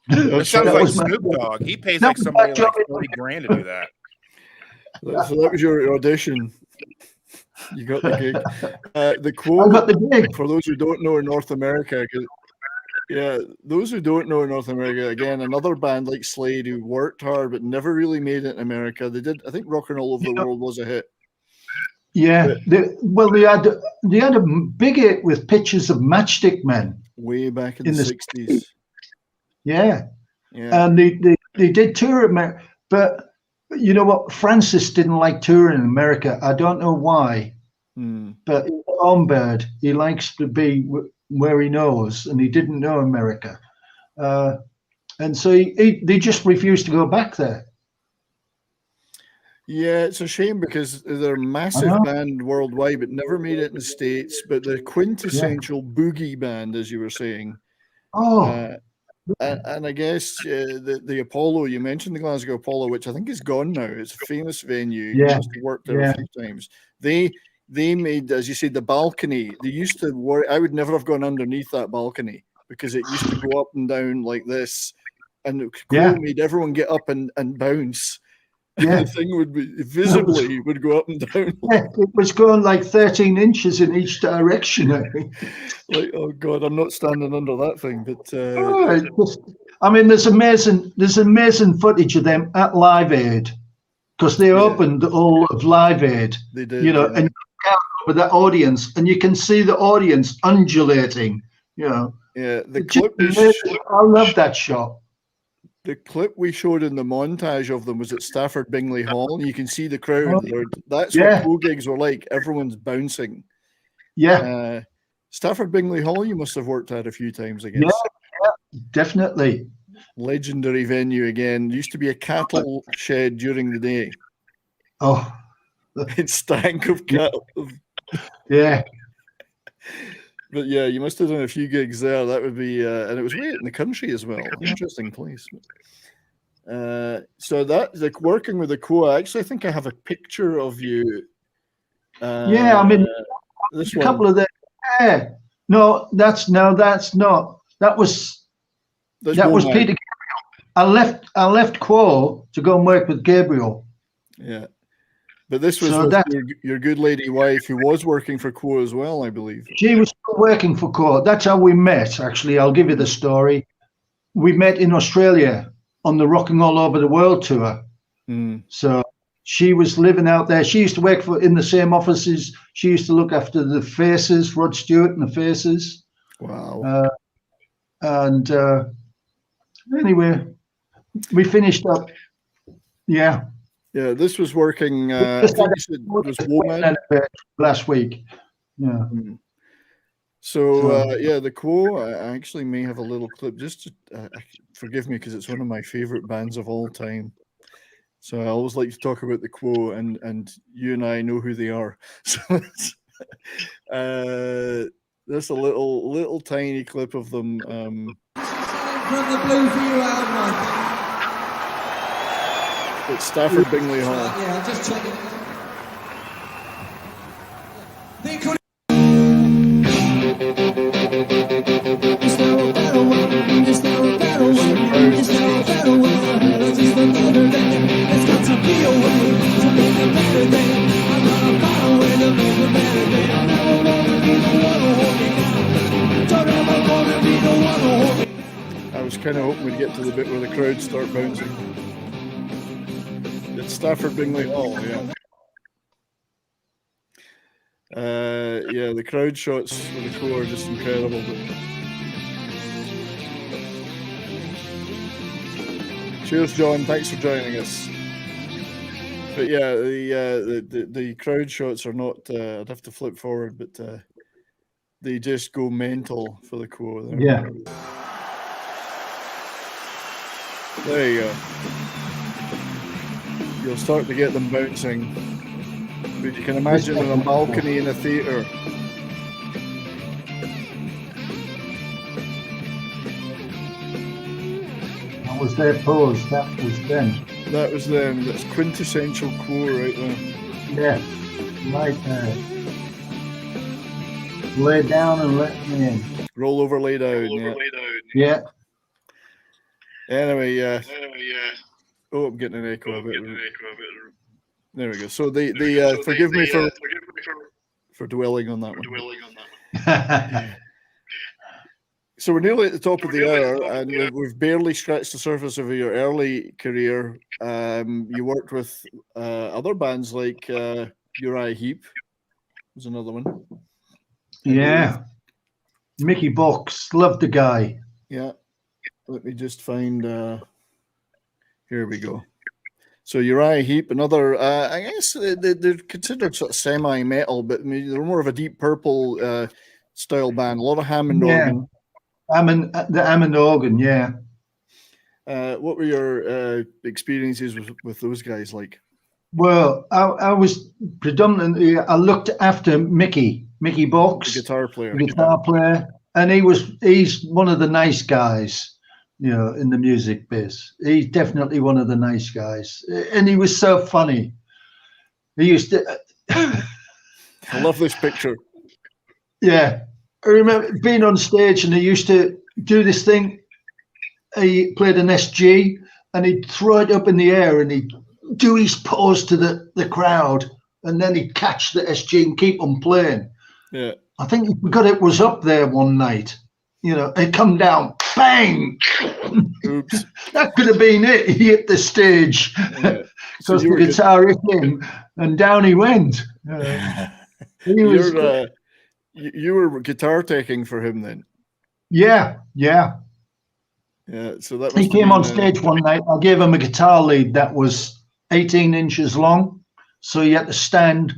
That sounds like Snoop Dogg. He pays like somebody like 40 grand to do that. So that was your audition. You got the gig. The Quo, I got the gig. For those who don't know in North America, those who don't know in North America, again, another band like Slade who worked hard but never really made it in America. They did, I think Rockin' All Over the World was a hit. Yeah, they had a big hit with Pictures of Matchstick Men. Way back in the 60s. Yeah. And they did tour America, but you know what? Francis didn't like touring in America. I don't know why, but he's a home bird. He likes to be where he knows, and he didn't know America. And so they just refused to go back there. Yeah, it's a shame because they're a massive band worldwide, but never made it in the States. But the quintessential boogie band, as you were saying. And I guess the Apollo, you mentioned the Glasgow Apollo, which I think is gone now. It's a famous venue. You must have worked there a few times. They made, as you said, the balcony. They used to work. I would never have gone underneath that balcony because it used to go up and down like this. And Cole made everyone get up and bounce. Yeah. The thing would be visibly would go up and down. Yeah, it was going like 13 inches in each direction, I think. Like, oh God, I'm not standing under that thing. But I mean, there's amazing footage of them at Live Aid, because they opened all of Live Aid. They did, you know, yeah. and you look out over the audience, and you can see the audience undulating. You know, yeah, the It's just clip we amazing. I love that shot. the clip we showed in the montage of them was at Stafford Bingley Hall. You can see the crowd. That's Yeah. what Quo gigs were like. Everyone's bouncing. Yeah, Stafford Bingley Hall, you must have worked at a few times, I guess. yeah, definitely. Legendary venue again. Used to be a cattle shed during the day. Oh, It stank of cattle. yeah. But yeah, you must have done a few gigs there. That would be, and it was way out in the country as well. Interesting place. So that, like, working with the Quo, actually, I think I have a picture of you. Yeah, I mean, this a couple of them. Yeah. No, that's not. That was Womack. Peter Gabriel. I left Quo to go and work with Gabriel. Yeah. But this was So with that- your good lady wife who was working for Quo as well, I believe. She was still working for Quo. That's how we met, actually. I'll give you the story. We met in Australia on the Rocking All Over the World tour. So she was living out there. She used to work in the same offices. She used to look after the Faces, Rod Stewart and the Faces. Wow. Anyway, we finished up. Yeah. Yeah, this was working. I think you said it was Womack. Last week. Yeah. So yeah, the Quo. I actually may have a little clip. Just to, forgive me because it's one of my favorite bands of all time. So I always like to talk about the Quo, and you and I know who they are. So there's a little tiny clip of them. From the Blue for You album, I At Stafford Bingley Hall. Yeah, I'm just checking. I was kind of hoping we'd get to the bit where the crowd start bouncing. It's Stafford Bingley Hall, yeah. Yeah, the crowd shots with the Quo are just incredible. But... Cheers, John. Thanks for joining us. But yeah, the crowd shots are not. I'd have to flip forward, but they just go mental for the Quo. There. Yeah. There you go. You'll start to get them bouncing. But you can imagine on a balcony in a theatre. That was their pose. That was them. That was them. That's quintessential Quo right there. Yeah. Right there. Lay down and let me in. Roll over, lay down. Yeah. Anyway, yeah. Oh, I'm getting an echo of it. There we go. So they forgive me for dwelling on that one. So we're nearly at the top of the hour, and we've barely scratched the surface of your early career. You worked with other bands like Uriah Heep was another one. Yeah. Mickey Box, loved the guy. Yeah. Let me just find. Here we go. So Uriah Heep, another. I guess they're considered sort of semi-metal, but I mean, they're more of a Deep Purple style band. A lot of Hammond organ. The Hammond organ, yeah. What were your experiences with those guys like? Well, I was predominantly. I looked after Mickey Box, the guitar player, and he's one of the nice guys. You know, in the music biz, he's definitely one of the nice guys, and he was so funny. He used to. I love this picture. Yeah, I remember being on stage, and he used to do this thing. He played an SG, and he'd throw it up in the air, and he'd do his pose to the crowd, and then he'd catch the SG and keep on playing. Yeah. I think he forgot it was up there one night. You know, it come down, bang! Oops. That could have been it. He hit the stage because So the guitar hit him, and down he went. He was you were guitar taking for him then? Yeah. So that He came on stage one night. I gave him a guitar lead that was 18 inches long, so he had to stand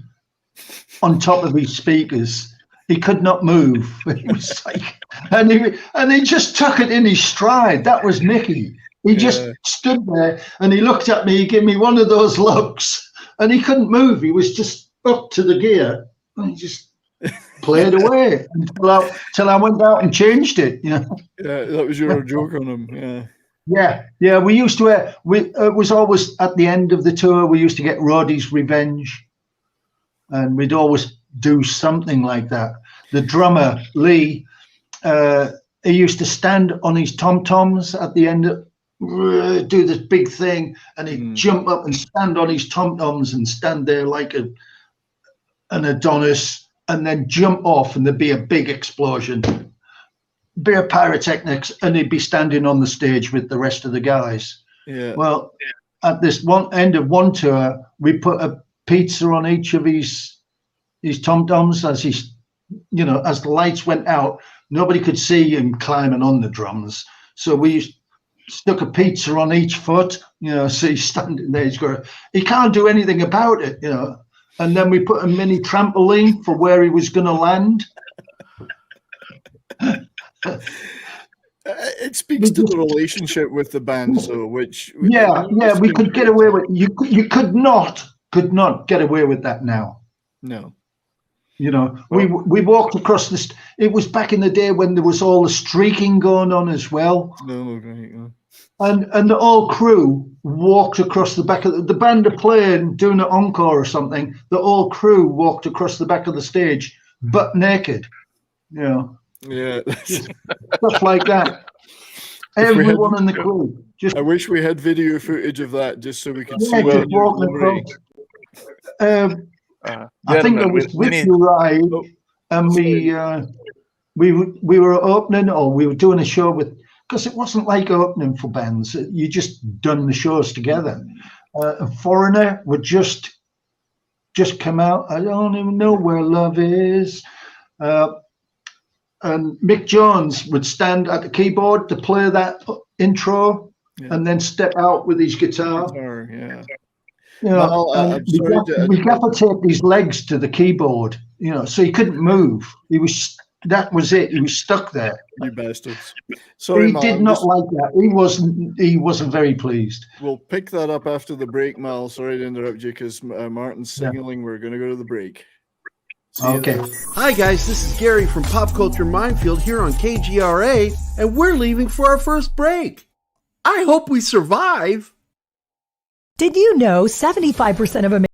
on top of his speakers. He could not move. He was like, and he just took it in his stride. That was Mickey. He just stood there and he looked at me. He gave me one of those looks, and he couldn't move. He was just up to the gear, and he just played away until I went out and changed it. You know. Yeah, that was your joke on him. Yeah. We used to. It was always at the end of the tour. We used to get Rowdies Revenge, and we'd always do something like that. The drummer Lee, he used to stand on his tom-toms at the end of, do this big thing, and he'd jump up and stand on his tom-toms and stand there like an Adonis, and then jump off, and there'd be a big explosion, bit of pyrotechnics, and he'd be standing on the stage with the rest of the guys. Yeah. Well, at this one end of one tour, we put a pizza on each of his tom-toms as as the lights went out. Nobody could see him climbing on the drums, so we stuck a pizza on each foot. So he's standing there. He can't do anything about it. And then we put a mini trampoline for where he was going to land. It speaks to the relationship with the band, so we could get away with. You could not get away with that now. No. We walked across this. It was back in the day when there was all the streaking going on as well. No, right. And the whole crew walked across the back of the band are playing, doing an encore or something. The whole crew walked across the back of the stage, butt naked. Yeah. Stuff like that. Everyone in the crew. I wish we had video footage of that, just so we could see. Just walking across. I think it was with you, right? And we were opening, or we were doing a show with, because it wasn't like opening for bands. You just done the shows together. A Foreigner would just come out. I don't even know where love is. And Mick Jones would stand at the keyboard to play that intro, and then step out with his guitar. We gaffer taped his legs to the keyboard, so he couldn't move. That was it. He was stuck there. You bastards. Sorry, he did not like that. He wasn't very pleased. We'll pick that up after the break, Mal. Sorry to interrupt you, because Martin's signaling we're going to go to the break. Okay. Hi guys, this is Gary from Pop Culture Minefield here on KGRA, and we're leaving for our first break. I hope we survive. Did you know 75% of Americans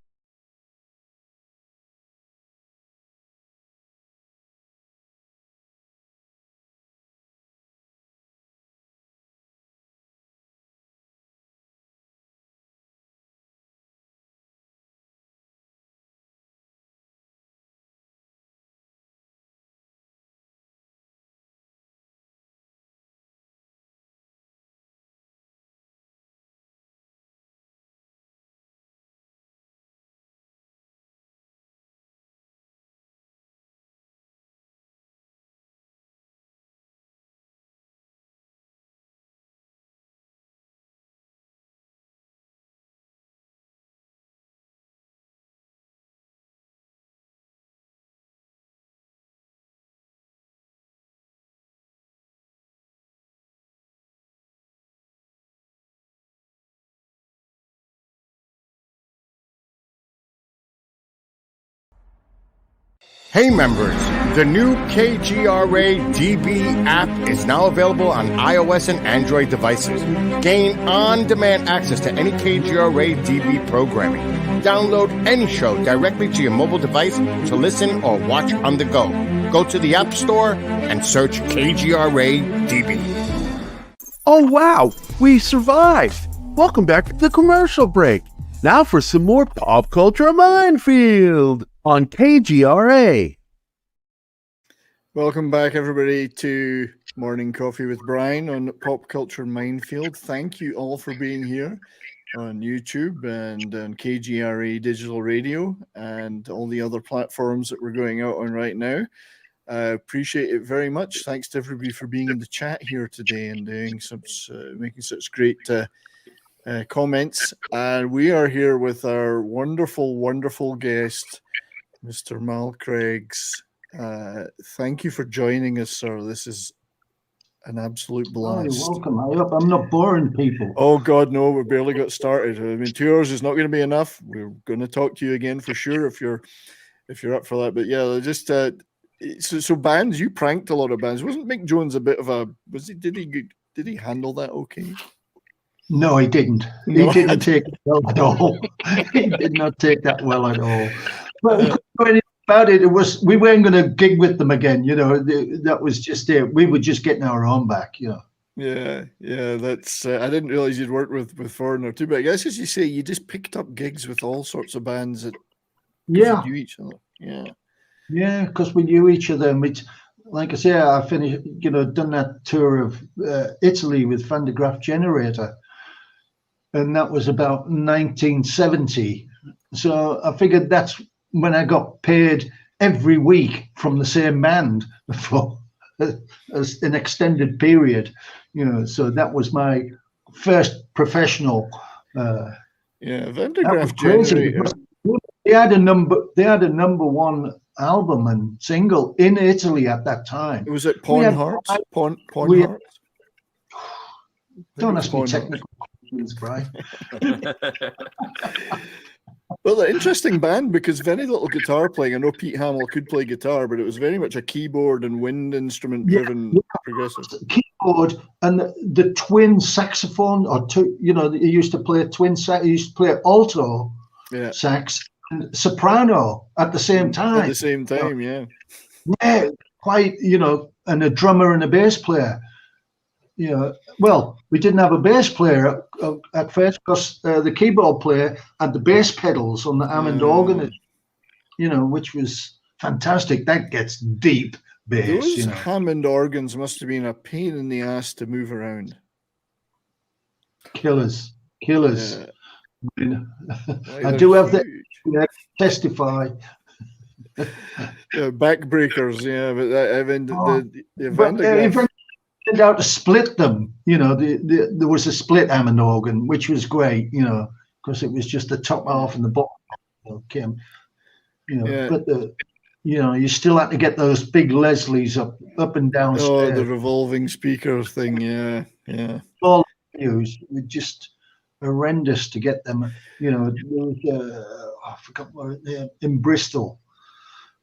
Hey members, the new KGRA DB app is now available on iOS and Android devices. Gain on-demand access to any KGRA DB programming. Download any show directly to your mobile device to listen or watch on the go. Go to the App Store and search KGRA DB. Oh wow, we survived. Welcome back to the commercial break. Now for some more Pop Culture Minefield on KGRA. Welcome back, everybody, to Morning Coffee with Brian on Pop Culture Minefield. Thank you all for being here on YouTube and on KGRA Digital Radio and all the other platforms that we're going out on right now. Appreciate it very much. Thanks to everybody for being in the chat here today and doing making such great comments. And we are here with our wonderful, wonderful guest, Mr. Mal Craggs. Thank you for joining us, sir. This is an absolute blast. Oh, you're welcome. I hope I'm not boring people. Oh God, no, we barely got started. I mean, 2 hours is not going to be enough. We're going to talk to you again for sure if you're up for that. But yeah, just so bands, you pranked a lot of bands. Wasn't Mick Jones a bit of a? Did he handle that okay? No, he didn't. No. He didn't take it well at all. He did not take that well at all. But about it, we weren't going to gig with them again. You know, that was just it. We were just getting our own back. You know. Yeah. That's I didn't realize you'd worked with Foreigner too. But I guess as you say, you just picked up gigs with all sorts of bands that you knew each other. Yeah, because we knew each other. And like I say, I finished. You know, done that tour of Italy with Van de Graaff Generator. And that was about 1970. So I figured that's when I got paid every week from the same band for an extended period. You know, so that was my first professional. Van de Graaff Generator. They had a number one album and single in Italy at that time. Was it Pawn Hearts? Pawn Hearts? Don't ask me technical. Right. Well, the interesting band because very little guitar playing. I know Pete Hamill could play guitar, but it was very much a keyboard and wind instrument driven progressive. Keyboard and the twin saxophone, or two. You know, he used to play a twin sax. He used to play alto sax and soprano at the same time. At the same time, yeah. Yeah, quite. You know, and a drummer and a bass player. You know, well, we didn't have a bass player at first because the keyboard player had the bass pedals on the Hammond organ, you know, which was fantastic. That gets deep bass. Those Hammond organs must have been a pain in the ass to move around. Killers. Yeah. I do have that. Testify. Backbreakers, yeah, but turned out to split them. You know, there was a split Hammond organ, which was great. You know, because it was just the top half and the bottom. Came, you know, but you still had to get those big Leslies up and down. Oh, the revolving speakers thing, yeah. All views were just horrendous to get them. You know, there was, I forgot where in Bristol,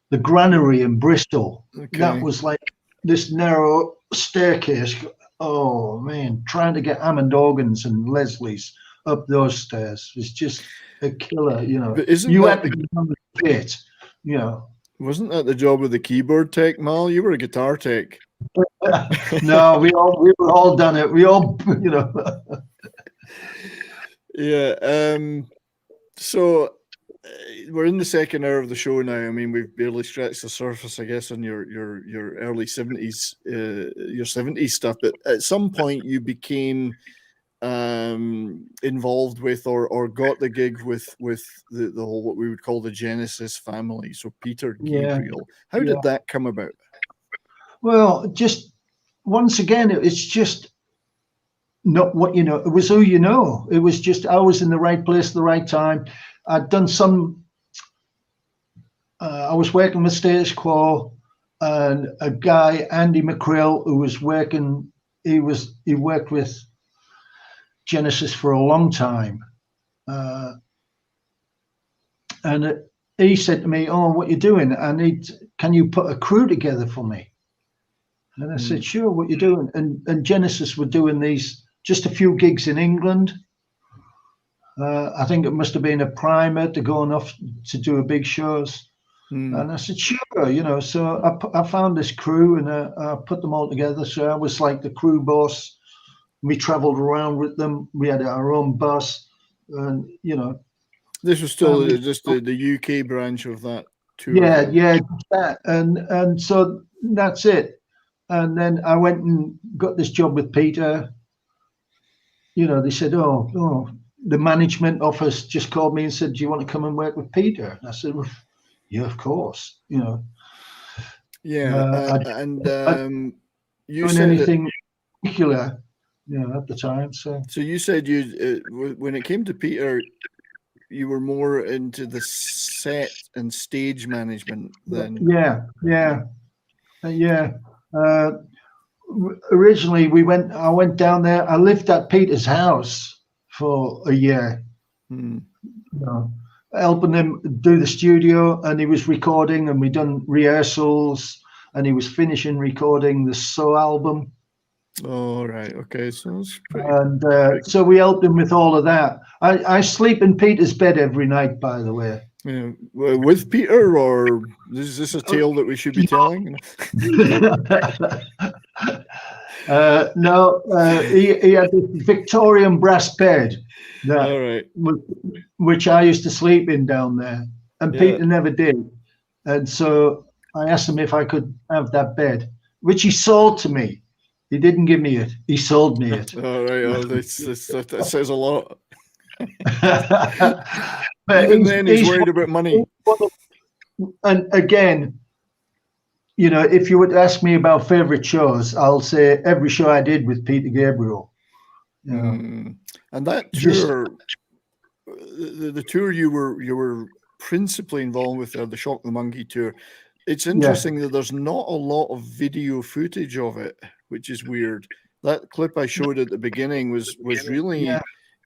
the granary in Bristol. Okay. That was like this narrow staircase. Oh man, trying to get Hammond organs and Leslies up those stairs was just a killer. You know, but had to get on the pit. You know, wasn't that the job of the keyboard tech, Mal? You were a guitar tech. No, we were all done it. We all, you know. Yeah. So we're in the second hour of the show now. I mean, we've barely scratched the surface, I guess, on your early 70s, your 70s stuff. But at some point, you became involved with or got the gig with the whole what we would call the Genesis family. So Peter Gabriel. How did that come about? Well, just once again, it's just not what you know. It was who you know. It was just I was in the right place at the right time. I'd done some. I was working with Status Quo, and a guy, Andy McCrill, who was working. He worked with Genesis for a long time, and he said to me, "Oh, what you doing? Can you put a crew together for me?" And I said, "Sure, what you doing?" And Genesis were doing these just a few gigs in England. I think it must have been a primer to go enough to do a big shows. And I said, "Sure, you know." So I found this crew and I put them all together. So I was like the crew boss. We traveled around with them. We had our own bus, and you know, This was still just the UK branch of that tour. Yeah, that, and so that's it. And then I went and got this job with Peter. You know, they said, oh, the management office just called me and said, do you want to come and work with Peter? And I said, well, yeah, of course. You know. Yeah, you said anything particular, at the time. So you said when it came to Peter, you were more into the set and stage management then. Yeah. Originally, I went down there. I lived at Peter's house for a year. You know, helping him do the studio, and he was recording, and we done rehearsals, and he was finishing recording the So album. Oh, right. Okay. So so we helped him with all of that. I sleep in Peter's bed every night, by the way. Yeah, with Peter, or is this a tale that we should be telling? No, he had this Victorian brass bed which I used to sleep in down there, and Peter never did. And so I asked him if I could have that bed, which he sold to me. He didn't give me it. He sold me it. All right. Oh, that says a lot. But even then, he's worried about money. And again, if you would ask me about favorite shows, I'll say every show I did with Peter Gabriel. And that tour, the tour you were principally involved with, the Shock the Monkey tour. It's interesting that there's not a lot of video footage of it, which is weird. That clip I showed at the beginning was really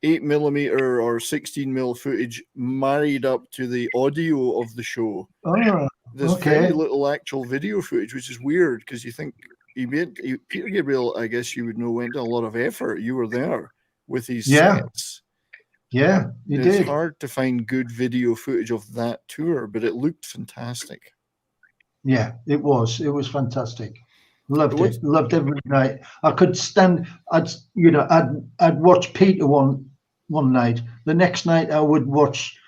8mm or 16mm footage married up to the audio of the show. There's very little actual video footage, which is weird because you think Peter Gabriel, I guess you would know, went to a lot of effort. You were there with his sets. Yeah, you did. It's hard to find good video footage of that tour, but it looked fantastic. Yeah, it was. It was fantastic. Loved it. Loved every night. I could stand. I'd watch Peter one night. The next night I would watch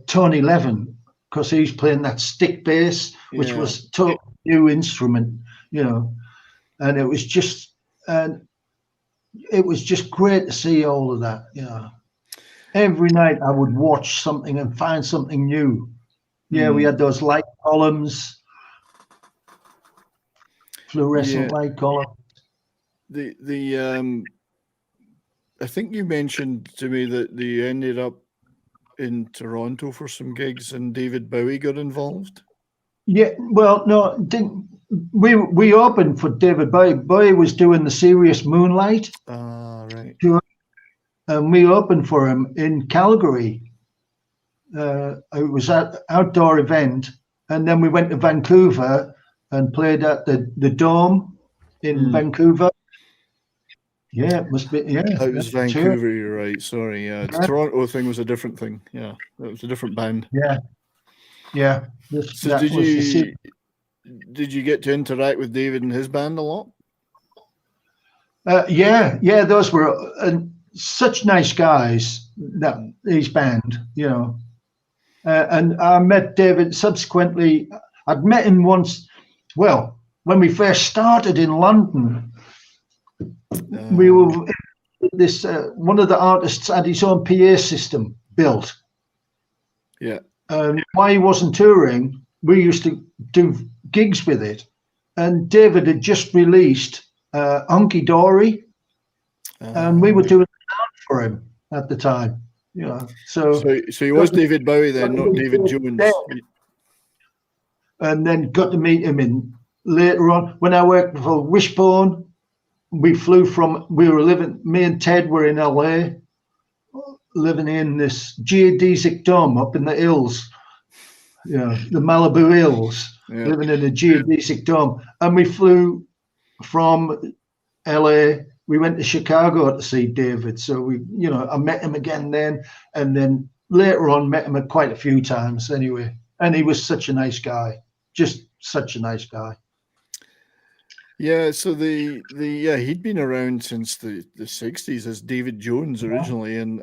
Tony Levin, because he's playing that stick bass, which was a totally new instrument, and it was just great to see all of that. Every night I would watch something and find something new. We had those light columns, fluorescent light columns. I think you mentioned to me that you ended up in Toronto for some gigs and David Bowie got involved. Yeah, well, no, didn't we opened for David Bowie. Bowie was doing the Serious Moonlight. Right. Tour, and we opened for him in Calgary. It was an outdoor event, and then we went to Vancouver and played at the Dome in Vancouver. Yeah, it must be. Yeah, it was Vancouver. You're right. Sorry. The Toronto thing was a different thing. Yeah, that was a different band. Yeah. So did you get to interact with David and his band a lot? Yeah. Those were such nice guys. His band, and I met David subsequently. I'd met him once. Well, when we first started in London. We were this one of the artists had his own PA system built. Yeah. While he wasn't touring, we used to do gigs with it. And David had just released Hunky Dory, and we were doing sound for him at the time. So he was David Bowie then, not David Jones. And then got to meet him later on when I worked for Wishbone. Me and Ted were in LA, living in this geodesic dome up in the hills, the Malibu Hills, living in a geodesic dome. And we flew from LA, we went to Chicago to see David. So I met him again then, and then later on met him quite a few times anyway. And he was such a nice guy, just such a nice guy. Yeah, so he'd been around since the 60s as David Jones originally, and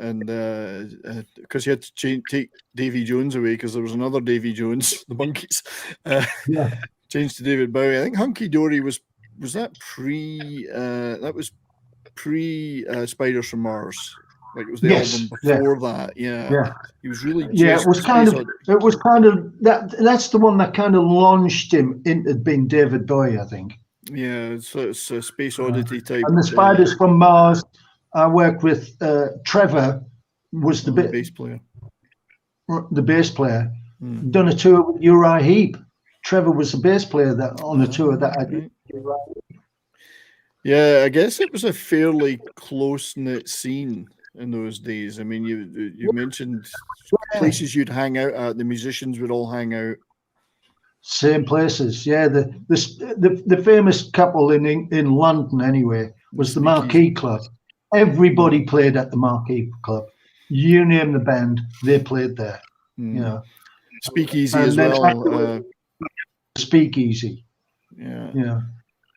because he had to take Davy Jones away because there was another Davy Jones, the Monkees, changed to David Bowie. I think Hunky Dory was that pre Spiders from Mars. Like it was the album before that. Yeah. He was really it was kind of that's the one that kind of launched him into being David Bowie, I think. Yeah, so it's a Space Oddity type. And the Spiders from Mars, I worked with Trevor, was the bass player. The bass player. Done a tour with Uriah Heep. Trevor was the bass player on the tour that I did. Yeah, I guess it was a fairly close-knit scene in those days. I mean, you mentioned places you'd hang out at. The musicians would all hang out. Same places, yeah. The famous couple in London anyway was the Marquee Club. Everybody played at the Marquee Club. You name the band, they played there. You know, Speakeasy as well. Speakeasy. Yeah.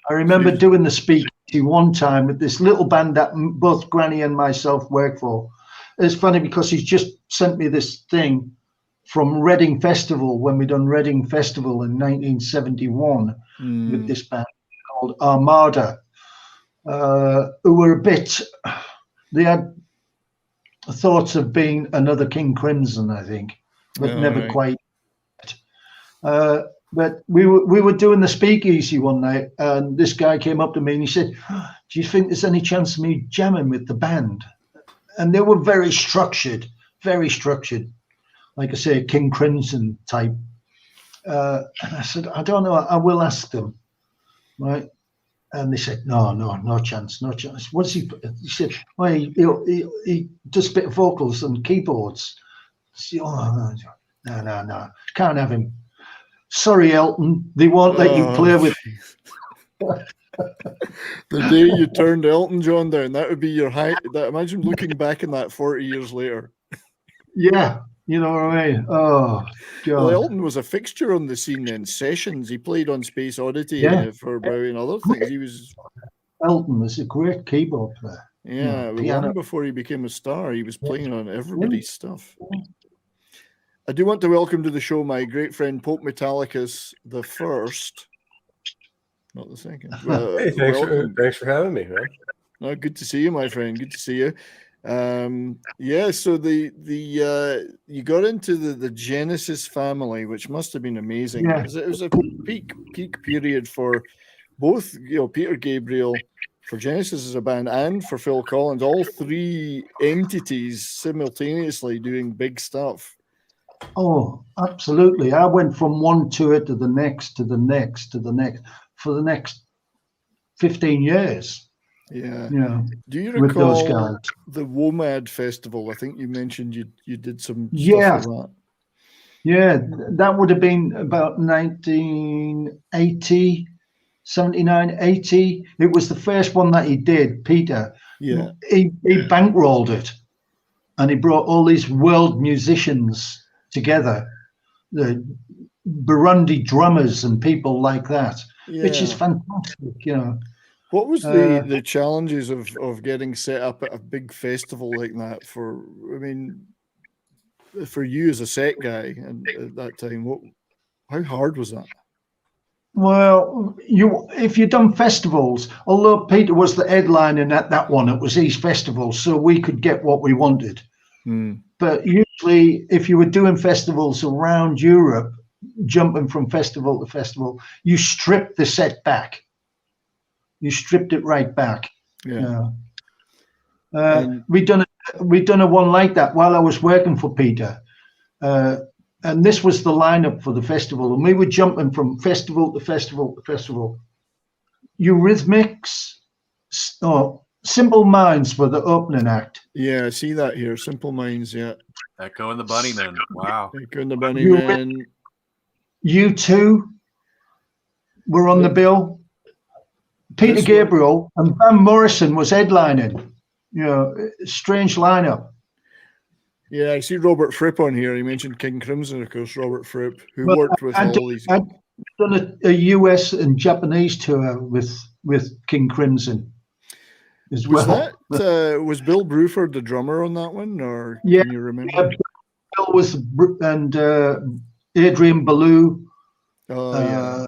I remember doing the Speakeasy one time with this little band that both Granny and myself worked for. It's funny because he's just sent me this thing from Reading Festival when we done Reading Festival in 1971 with this band called Armada, who were they had thoughts of being another King Crimson, I think, but never quite. But we were doing the Speakeasy one night, and this guy came up to me and he said, "Do you think there's any chance of me jamming with the band?" And they were very structured. Like I say, King Crimson type. And I said, I don't know. I will ask them, right? And they said, no chance. What does he said, well, he does a bit of vocals and keyboards. Said, no, can't have him. Sorry, Elton, they won't let you play with him. The day you turned Elton John down, that would be your high. Imagine looking back on that 40 years later. Yeah. You know what I mean? Oh, God. Well, Elton was a fixture on the scene in sessions. He played on Space Oddity for Bowie and other things. Elton was a great keyboard player. Yeah, long before he became a star, he was playing on everybody's stuff. I do want to welcome to the show my great friend Pope Metallicus the First, not the second. Hey, thanks for having me, man. No, good to see you, my friend. Good to see you. So you got into the Genesis family, which must have been amazing. Yeah. It was a peak period for both, Peter Gabriel, for Genesis as a band, and for Phil Collins, all three entities simultaneously doing big stuff. Oh, absolutely. I went from one tour to the next, to the next, to the next, for the next 15 years. Yeah. Do you recall the WOMAD festival? I think you mentioned you did some stuff for that. Yeah, that would have been about 1980, 79, 80. It was the first one that he did, Peter. Yeah. He bankrolled it, and he brought all these world musicians together, the Burundi drummers and people like that, which is fantastic, What was the challenges of getting set up at a big festival like that for you as a set guy and at that time? How hard was that? Well, if you've done festivals, although Peter was the headliner at that one, it was his festival, so we could get what we wanted. But usually, if you were doing festivals around Europe, jumping from festival to festival, you strip the set back. You stripped it right back. Yeah. We done a one like that while I was working for Peter, and this was the lineup for the festival, and we were jumping from festival to festival to festival. Eurythmics, Simple Minds were the opening act. Yeah, I see that here. Simple Minds, yeah. Echo and the Bunnymen. Wow. Echo and the Bunnymen. U2 were on the bill. Peter Gabriel and Van Morrison was headlining. Strange lineup. Yeah, I see Robert Fripp on here. He mentioned King Crimson, of course, Robert Fripp, who worked with all these. I've done a US and Japanese tour with with King Crimson as Was well. that was Bill Bruford the drummer on that one, or Yeah, can you remember? yeah, Bill was and Adrian Ballou. Oh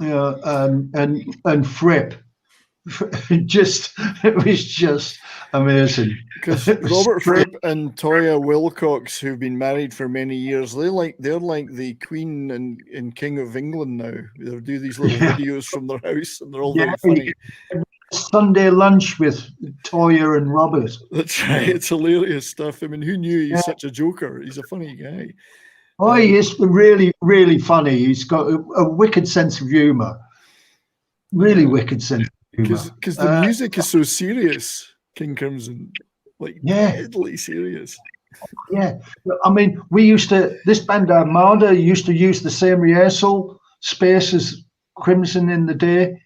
and Fripp. It was just amazing. Because Robert Fripp and Toya Wilcox, who've been married for many years, they're like the Queen and King of England now. They do these little videos from their house, and they're all very funny. Sunday lunch with Toya and Robert. That's right. It's hilarious stuff. I mean, who knew he's such a joker? He's a funny guy. Oh, he is really, really funny. He's got a wicked sense of humor. Really wicked sense of humor. Because the music is so serious, King Crimson. Like, deadly serious. Yeah. I mean, this band Armada used to use the same rehearsal space as Crimson in the day.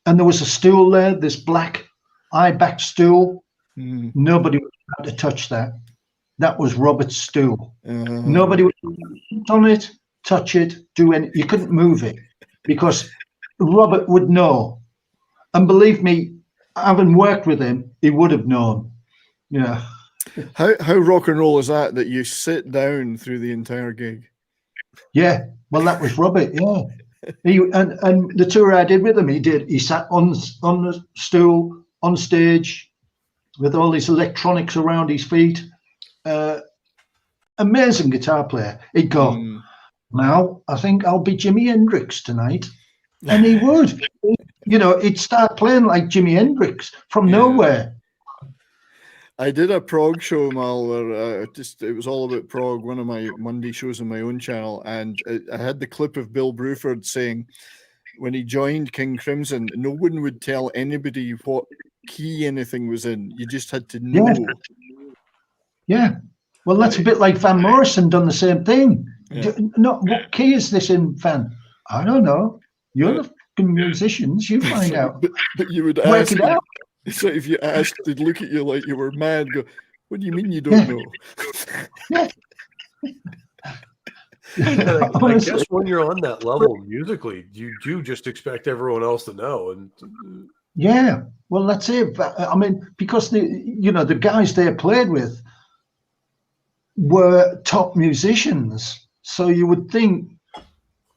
And there was a stool there, this black high-backed stool. Nobody was allowed to touch that. That was Robert's stool. Nobody would sit on it, touch it, do anything. You couldn't move it because Robert would know. And believe me, having worked with him, he would have known. Yeah. How rock and roll is that you sit down through the entire gig? Yeah. Well, that was Robert. Yeah. And the tour I did with him, he sat on the stool on stage with all these electronics around his feet. Amazing guitar player. He'd go, now I think I'll be Jimi Hendrix tonight. And he would. He'd start playing like Jimi Hendrix from nowhere. I did a prog show, Mal, where it was all about prog, one of my Monday shows on my own channel, and I had the clip of Bill Bruford saying when he joined King Crimson, no one would tell anybody what key anything was in. You just had to know. Yeah. Well, that's a bit like Van Morrison done the same thing. Yeah. No, what key is this in, Van? I don't know. You're the fucking musicians. You find out. But you would work ask it out. So if you asked, they'd look at you like you were mad. Go, what do you mean you don't know? I guess when you're on that level musically, you do just expect everyone else to know. And yeah, well, that's it. I mean, because the guys they played with were top musicians, so you would think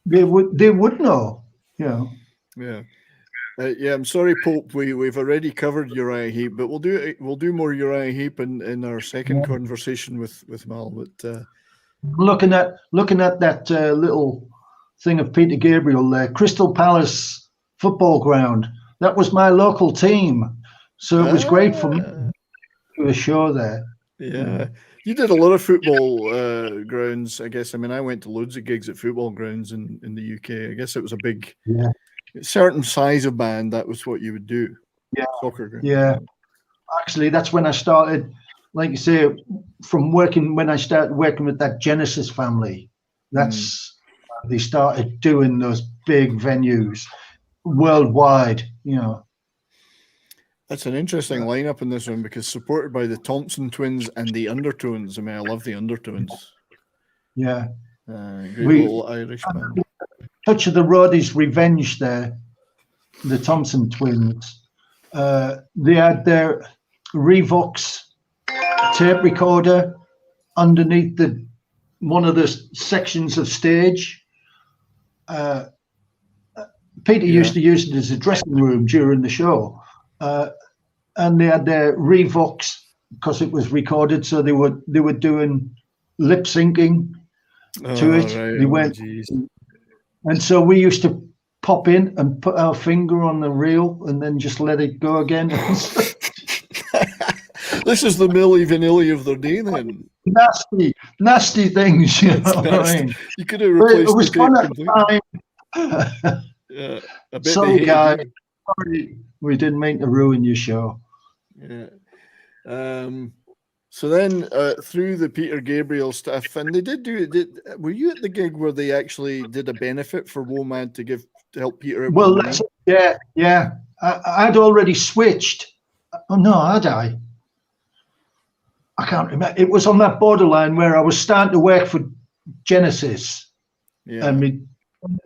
they would know. Yeah. Yeah, I'm sorry, Pope. We've already covered Uriah Heep, but we'll do more Uriah Heep in our second conversation with Mal. But looking at that little thing of Peter Gabriel there, Crystal Palace football ground. That was my local team, so it was great for me to do a show there. Yeah, you did a lot of football grounds, I guess. I mean, I went to loads of gigs at football grounds in the UK. I guess it was a big. Yeah. Certain size of band, that was what you would do. Yeah. Soccer ground. Yeah. Actually, that's when I started, like you say, when I started working with that Genesis family. That's they started doing those big venues worldwide, That's an interesting lineup in this one because supported by the Thompson Twins and the Undertones. I mean, I love the Undertones. Yeah. Great little Irish band. Touch of the Rowdies' Revenge there, the Thompson Twins. They had their Revox tape recorder underneath one of the sections of stage. Peter used to use it as a dressing room during the show. And they had their Revox because it was recorded, so they were doing lip syncing to it. Right. They went. And so we used to pop in and put our finger on the reel and then just let it go again. This is the Milli Vanilli of their day then. Nasty things, you know what I mean? You could have replaced it was fun at completely. the time. Yeah, I bet Sorry, they guys. hated Sorry, we didn't mean to ruin your show. you. Yeah. So then through the Peter Gabriel stuff, and they did were you at the gig where they actually did a benefit for WOMAD to help Peter out? Well, yeah. I'd already switched. Oh no, had I? I can't remember. It was on that borderline where I was starting to work for Genesis, and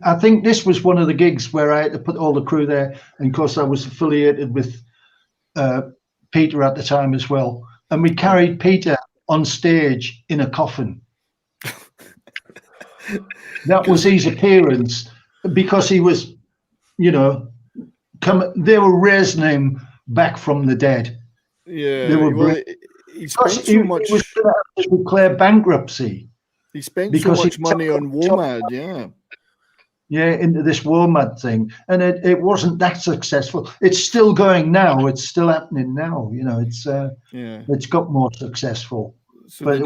I think this was one of the gigs where I had to put all the crew there, and of course I was affiliated with Peter at the time as well, and we carried Peter on stage in a coffin. That was his appearance, because he was, you know, they were raising him back from the dead. Yeah, they were well, he spent so much. He was going to have to declare bankruptcy. He spent so much money on WOMAD, yeah. Yeah, into this WOMAD thing, and it wasn't that successful. It's still going now. It's still happening now. You know, it's got more successful. So but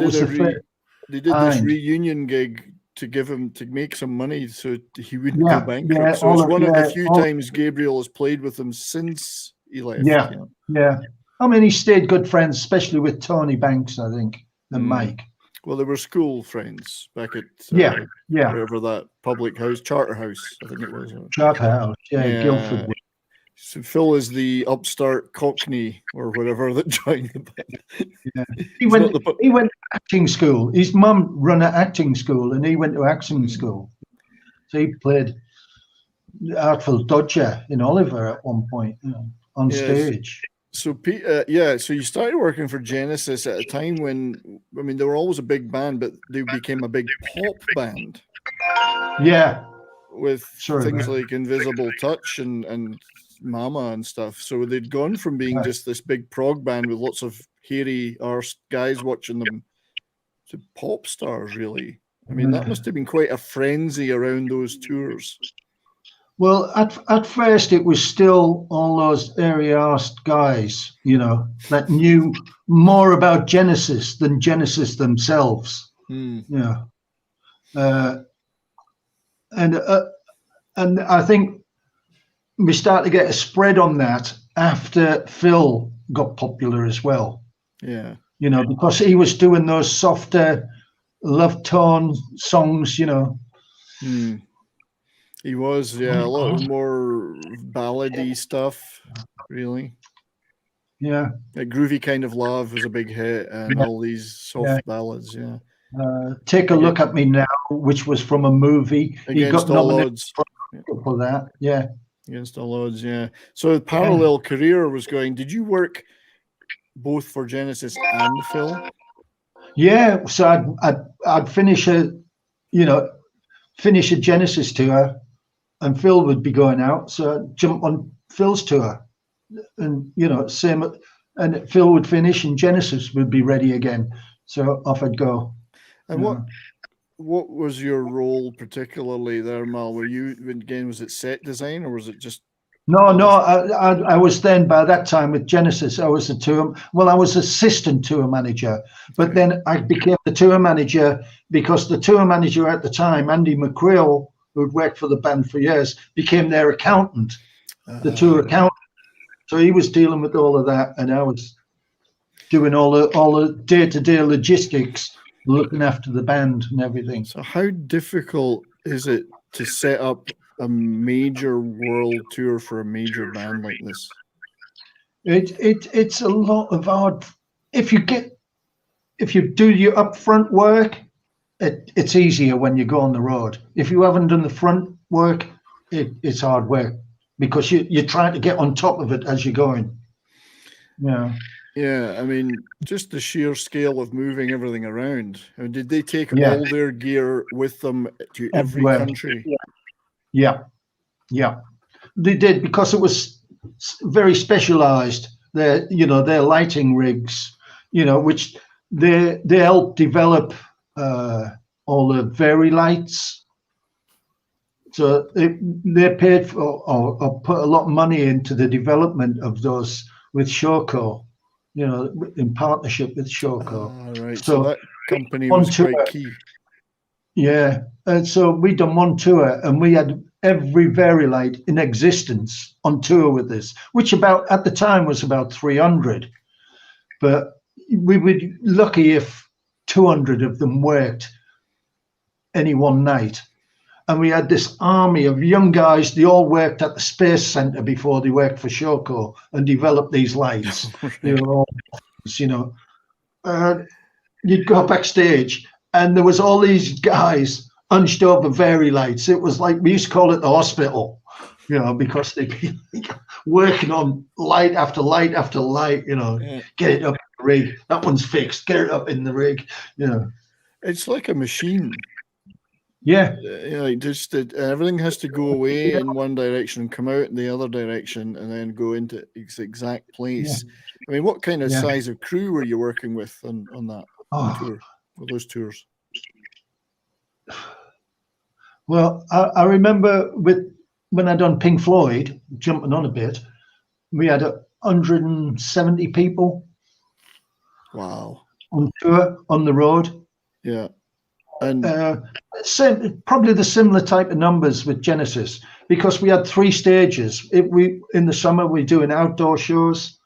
they did this reunion gig to make some money, so he wouldn't go bankrupt. So it's one of the few times Gabriel has played with him since he left. Yeah. I mean, he stayed good friends, especially with Tony Banks, I think, and Mike. Well, they were school friends back at wherever that public house, Charter House, I think it was. Charter House, Guildford. So Phil is the upstart Cockney or whatever that joined the band. Yeah. He went to acting school. His mum run an acting school, and he went to acting school. So he played Artful Dodger in Oliver at one point, you know, on stage. So so you started working for Genesis at a time when, I mean, they were always a big band, but they became a big pop band. Yeah. With things like Invisible Touch and Mama and stuff. So they'd gone from being just this big prog band with lots of hairy arse guys watching them to pop stars, really. I mean, that must have been quite a frenzy around those tours. Well, at first it was still all those airy-arsed guys, you know, that knew more about Genesis than Genesis themselves. Yeah. And I think we started to get a spread on that after Phil got popular as well. Yeah. You know, because he was doing those softer love tone songs, you know. He was, a lot more ballady stuff, really. Yeah. Like Groovy Kind of Love was a big hit, and all these soft ballads, Take a Look at Me Now, which was from a movie. Against All Odds. For that, Against All Odds, So the parallel career was going. Did you work both for Genesis and Phil? Yeah, so I'd finish a Genesis tour, and Phil would be going out, so I'd jump on Phil's tour, and same, and Phil would finish, and Genesis would be ready again. So off I'd go. And what was your role particularly there, Mal? Were you, again, was it set design, or was it just? No, I was then, by that time with Genesis, I was I was assistant tour manager, but then I became the tour manager because the tour manager at the time, Andy McCreel, who'd worked for the band for years, became their accountant, the tour accountant. So he was dealing with all of that, and I was doing all the day-to-day logistics, looking after the band and everything. So how difficult is it to set up a major world tour for a major band like this? It's a lot of hard. If you do your upfront work, it's easier when you go on the road. If you haven't done the front work, it's hard work because you're trying to get on top of it as you're going. Yeah, I mean, just the sheer scale of moving everything around. I mean, did they take all their gear with them to every country? Yeah, they did, because it was very specialized. Their lighting rigs, which they helped develop all the Very lights. So they paid for or put a lot of money into the development of those with Showco, in partnership with Showco. Right. So that company was quite key. Yeah, and so we done one tour, and we had every Vari-Light in existence on tour with us, which at the time was about 300. But we were lucky if 200 of them worked any one night. And we had this army of young guys. They all worked at the Space Center before they worked for Showco and developed these lights. They were all, you'd go backstage, and there was all these guys hunched over Vari lights. It was like, we used to call it the hospital, because they'd be working on light after light after light, get it up in the rig. That one's fixed, get it up in the rig, It's like a machine. Yeah. Everything has to go away in one direction and come out in the other direction and then go into its exact place. Yeah. I mean, what kind of size of crew were you working with on that tour, or those tours? Well, I remember when I done Pink Floyd, jumping on a bit, we had 170 people. Wow. On tour, on the road. Yeah. And probably the similar type of numbers with Genesis, because we had 3 stages. In the summer, we're doing outdoor shows.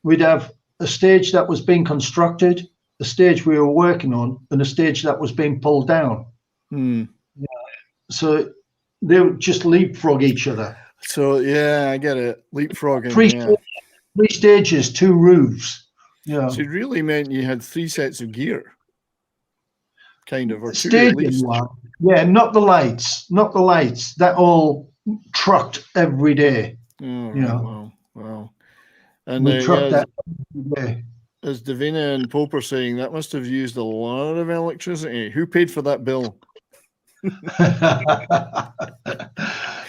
We'd have a stage that was being constructed, a stage we were working on, and a stage that was being pulled down. So they would just leapfrog each other. So I get it. Leapfrogging. 3 stages, 2 roofs. Yeah. So it really meant you had 3 sets of gear. Kind of, or 2 staging at least. one. Yeah, not the lights. That all trucked every day. Wow. And we trucked that every day. As Davina and Pope are saying, that must have used a lot of electricity. Who paid for that bill?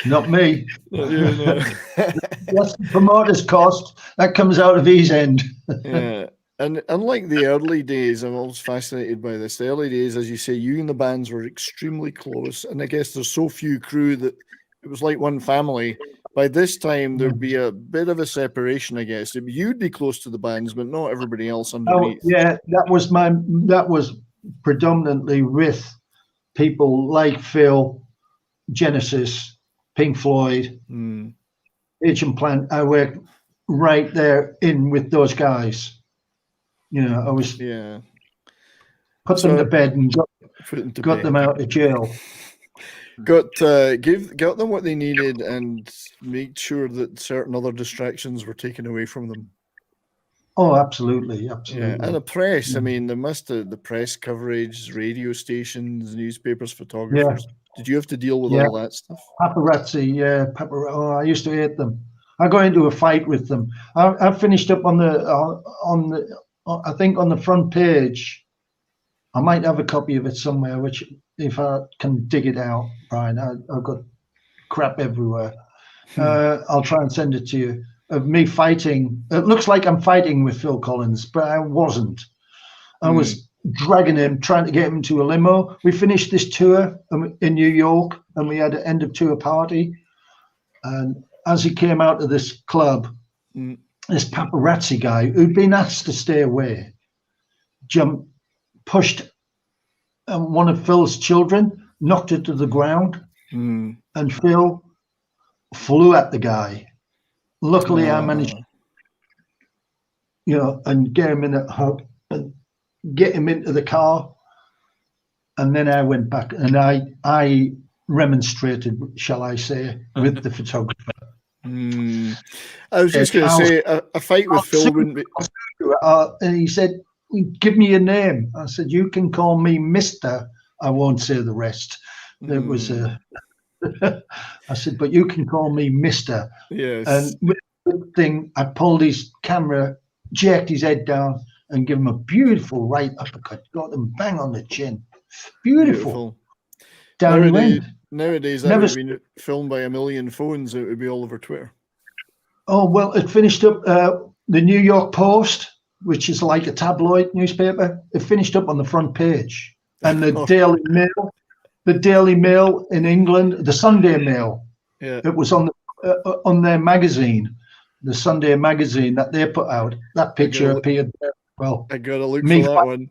Not me. That's the promoter's cost. That comes out of his end. Yeah. And unlike the early days, I'm always fascinated by this. The early days, as you say, you and the bands were extremely close. And I guess there's so few crew that it was like one family. By this time, there'd be a bit of a separation, I guess. You'd be close to the bands, but not everybody else underneath. Yeah, that was predominantly with people like Phil, Genesis, Pink Floyd, Agent Plant. I worked right there in with those guys. I was put them to bed and got them out of jail. Got them what they needed and made sure that certain other distractions were taken away from them. Oh, absolutely. Yeah, and the press. I mean, the press coverage, radio stations, newspapers, photographers. Yeah. Did you have to deal with all that stuff? Paparazzi, Oh, I used to hate them. I got into a fight with them. I finished up on the I think on the front page. I might have a copy of it somewhere, which if I can dig it out, Brian, I've got crap everywhere. I'll try and send it to you. Of me fighting. It looks like I'm fighting with Phil Collins, but I wasn't. I was dragging him, trying to get him to a limo. We finished this tour in New York, and we had an end of tour party. And as he came out of this club, this paparazzi guy who'd been asked to stay away, pushed one of Phil's children, knocked it to the ground, and Phil flew at the guy. Luckily, I managed, and get him in a hug and get him into the car. And then I went back and I remonstrated, shall I say, with the photographer. I was just going to say, a fight with Phil wouldn't be. And he said, "Give me your name." I said, "You can call me Mister. I won't say the rest." There was a. I said, "But you can call me Mister." Yes. And with the thing, I pulled his camera, jerked his head down, and give him a beautiful right uppercut. Got him bang on the chin. Beautiful. Down he went. Nowadays, that would be filmed by a million phones. It would be all over Twitter. Oh, well, it finished up the New York Post, which is like a tabloid newspaper. It finished up on the front page. And the Daily Mail in England, the Sunday Mail, it was on their magazine, the Sunday magazine that they put out. That picture appeared there. Well, I got to look for that one.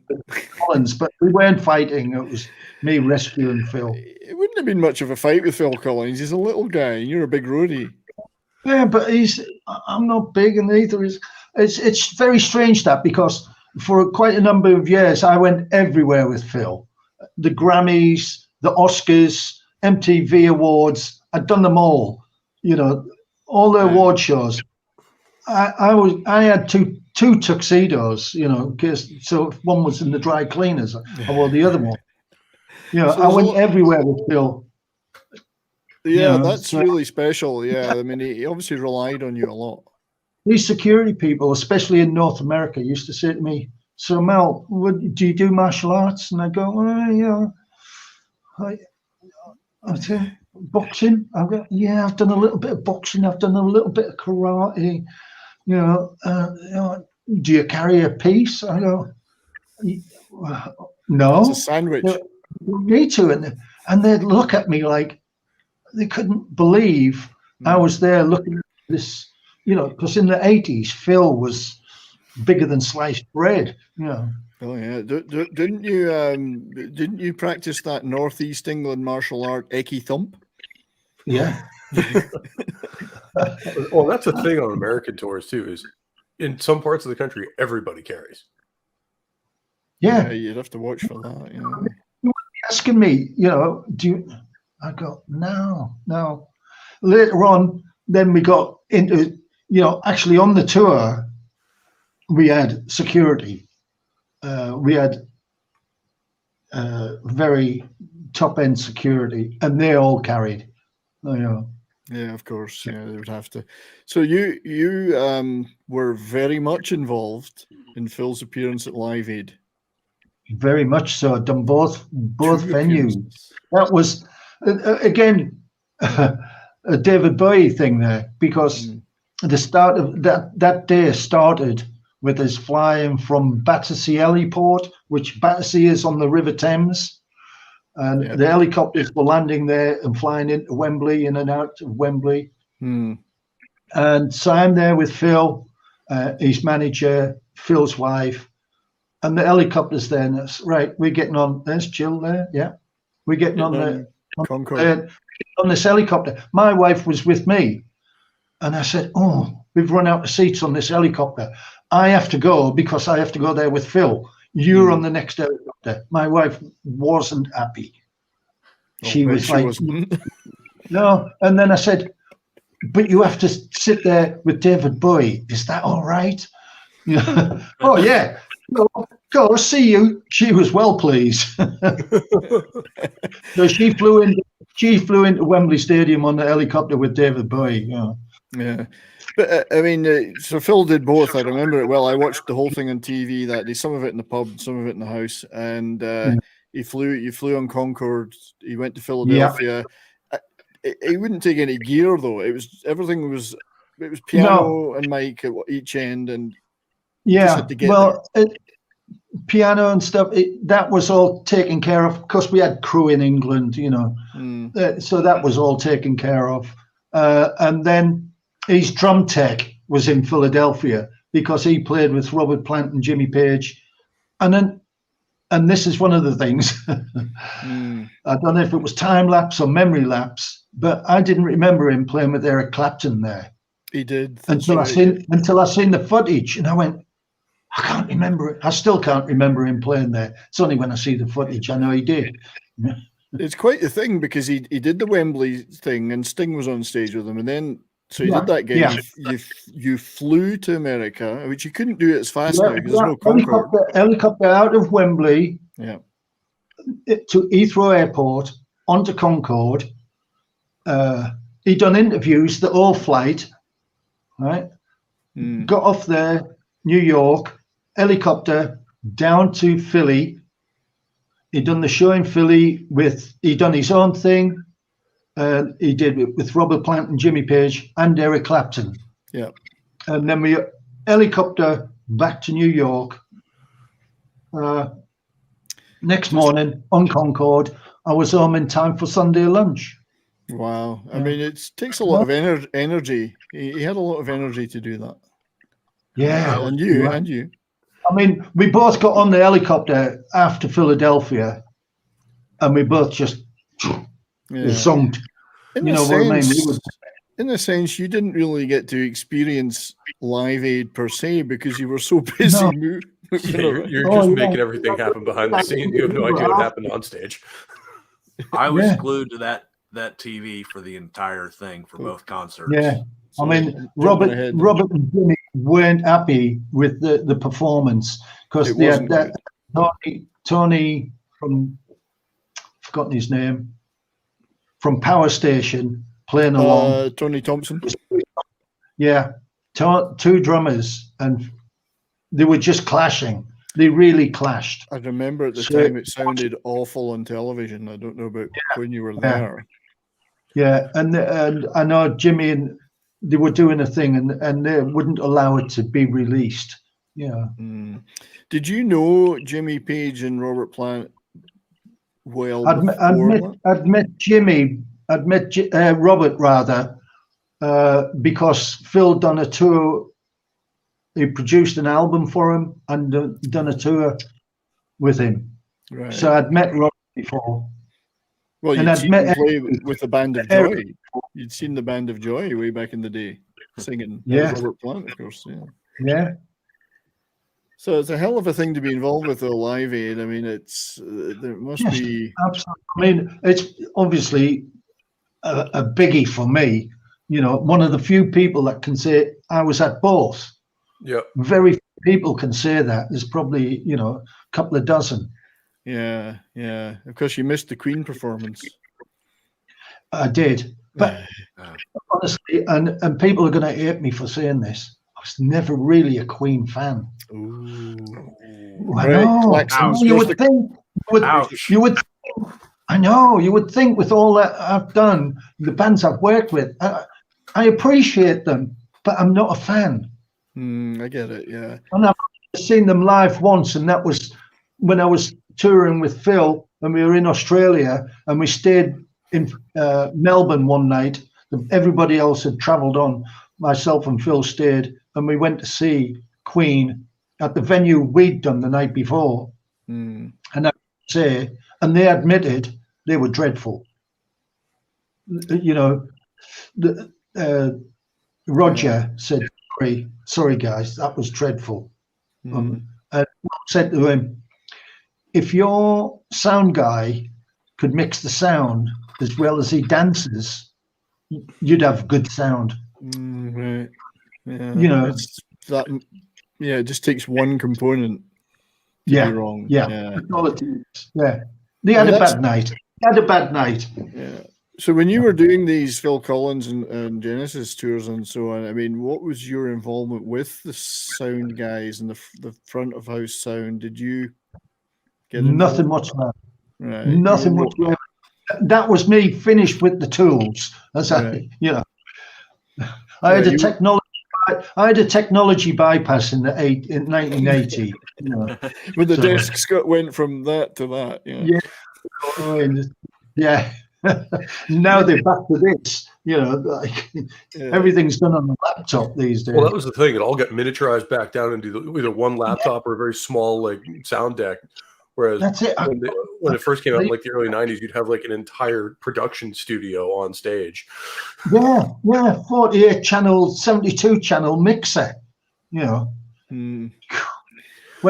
Collins, but we weren't fighting. It was me rescuing Phil. It wouldn't have been much of a fight with Phil Collins. He's a little guy, and you're a big roadie. Yeah, but I'm not big, and neither is. It's very strange that, because for quite a number of years I went everywhere with Phil. The Grammys, the Oscars, MTV Awards. I'd done them all. All the award shows. I had two tuxedos, so if one was in the dry cleaners, I wore the other one. So I went everywhere with Phil. Yeah, that's really special. Yeah, I mean, he obviously relied on you a lot. These security people, especially in North America, used to say to me, "So Mel, do you do martial arts?" And I go, I say, "Boxing." I go, "Yeah, I've done a little bit of boxing. I've done a little bit of karate. Do you carry a piece?" I go, "No." It's a sandwich. Me too, and they'd look at me like they couldn't believe I was there looking at this. Because in the 80s, Phil was bigger than sliced bread. Oh yeah, didn't you practice that Northeast England martial art Eki Thump? Yeah. Well, that's a thing on American tours too. Is in some parts of the country, everybody carries. Yeah, you'd have to watch for that. You were asking me, do you? I go, no. Later on, then we got into, actually on the tour, we had security. We had very top-end security, and they all carried. Yeah, of course. Yeah, they would have to. So you were very much involved in Phil's appearance at Live Aid. Very much so. I've done both venues. That was again a David Bowie thing there, because the start of that day started with us flying from Battersea Heliport, which Battersea is on the River Thames, and the helicopters were landing there and flying into Wembley, in and out of Wembley. And so I'm there with Phil, his manager, Phil's wife, and the helicopter's there. And that's right. We're getting on. There's Jill there. Yeah, we're getting on the Concorde. On this helicopter. My wife was with me, and I said, "Oh, we've run out of seats on this helicopter. I have to go because I have to go there with Phil. You're on the next helicopter." My wife wasn't happy. She was like, "No." And then I said, "But you have to sit there with David Bowie. Is that all right?" "Oh yeah. Go see you." She was well pleased. So she flew into Wembley Stadium on the helicopter with David Bowie. Yeah. But I mean, so Phil did both. I remember it well. I watched the whole thing on TV that day. Some of it in the pub, some of it in the house. And you flew on Concorde. He went to Philadelphia. He wouldn't take any gear though. It was piano and mic at each end, and piano and stuff. That was all taken care of because we had crew in England, so that was all taken care of. And then his drum tech was in Philadelphia because he played with Robert Plant and Jimmy Page. And this is one of the things, I don't know if it was time lapse or memory lapse, but I didn't remember him playing with Eric Clapton there. He did. Until I seen the footage, and I went, I can't remember it. I still can't remember him playing there. It's only when I see the footage I know he did. It's quite the thing because he did the Wembley thing and Sting was on stage with him, and then so he did that gig. Yeah. You flew to America, which you couldn't do it as fast now because there's no Concorde. Helicopter out of Wembley, to Heathrow Airport onto Concorde. He done interviews the whole flight, right? Got off there, New York, helicopter down to Philly. He done the show in Philly he done his own thing. He did it with Robert Plant and Jimmy Page and Eric Clapton. Yeah. And then we helicopter back to New York. Next morning on Concorde, I was home in time for Sunday lunch. Wow. I mean, it takes a lot of energy. He had a lot of energy to do that. Yeah. And you. I mean, we both got on the helicopter after Philadelphia, and we both just zonked. In a sense, you didn't really get to experience Live Aid per se because you were so busy moving. You're just making everything happen behind the scenes. You have no idea what happened on stage. I was glued to that TV for the entire thing for both concerts. Yeah. I mean, Robert and Jimmy weren't happy with the performance because they had that Tony from forgotten his name, from Power Station playing along. Tony Thompson. Yeah, two drummers, and they were just clashing. They really clashed. I remember at the time it sounded awful on television. I don't know about when you were there. Yeah, and I know Jimmy and they were doing a thing, and they wouldn't allow it to be released. Yeah. Did you know Jimmy Page and Robert Plant well I'd met Robert rather, because Phil done a tour. He produced an album for him and done a tour with him. Right. So I'd met Robert before. Well, and you'd I'd seen met him play with the Band of Joy. You'd seen the Band of Joy way back in the day, singing. Yeah. Robert Plant, of course. Yeah. Yeah. So it's a hell of a thing to be involved with, though, Live Aid. I mean, it's there must be. Absolutely. I mean, it's obviously a biggie for me. You know, one of the few people that can say I was at both. Yeah. Very few people can say that. There's probably, a couple of dozen. Yeah, yeah. Of course, you missed the Queen performance. I did. But honestly, and people are going to hate me for saying this, I was never really a Queen fan. Ooh. I know. You would think. You would. I know. You would think with all that I've done, the bands I've worked with, I appreciate them, but I'm not a fan. I get it. Yeah. And I've seen them live once, and that was when I was touring with Phil, and we were in Australia, and we stayed in Melbourne one night. Everybody else had travelled on. Myself and Phil stayed, and we went to see Queen at the venue we'd done the night before. And I say, and they admitted they were dreadful. Roger said, sorry guys, that was dreadful. And I said to him, if your sound guy could mix the sound as well as he dances, you'd have good sound. Right. Yeah. It's that. Yeah, it just takes one component to be wrong. Yeah. They had a bad night. Yeah. So when you were doing these Phil Collins and Genesis tours and so on, I mean, what was your involvement with the sound guys and the front of house sound? Did you get nothing whatsoever? Right. Nothing whatsoever. That was me finished with the tools. That's I had a technology. I had a technology bypass in 1980. When the desks went from that to that. Yeah. Now they're back to this. Everything's done on the laptop these days. Well, that was the thing. It all got miniaturized back down into either one laptop or a very small sound deck. Whereas that's it. When it first came out in the early 90s, you'd have an entire production studio on stage. Yeah, 48 channel, 72 channel mixer. When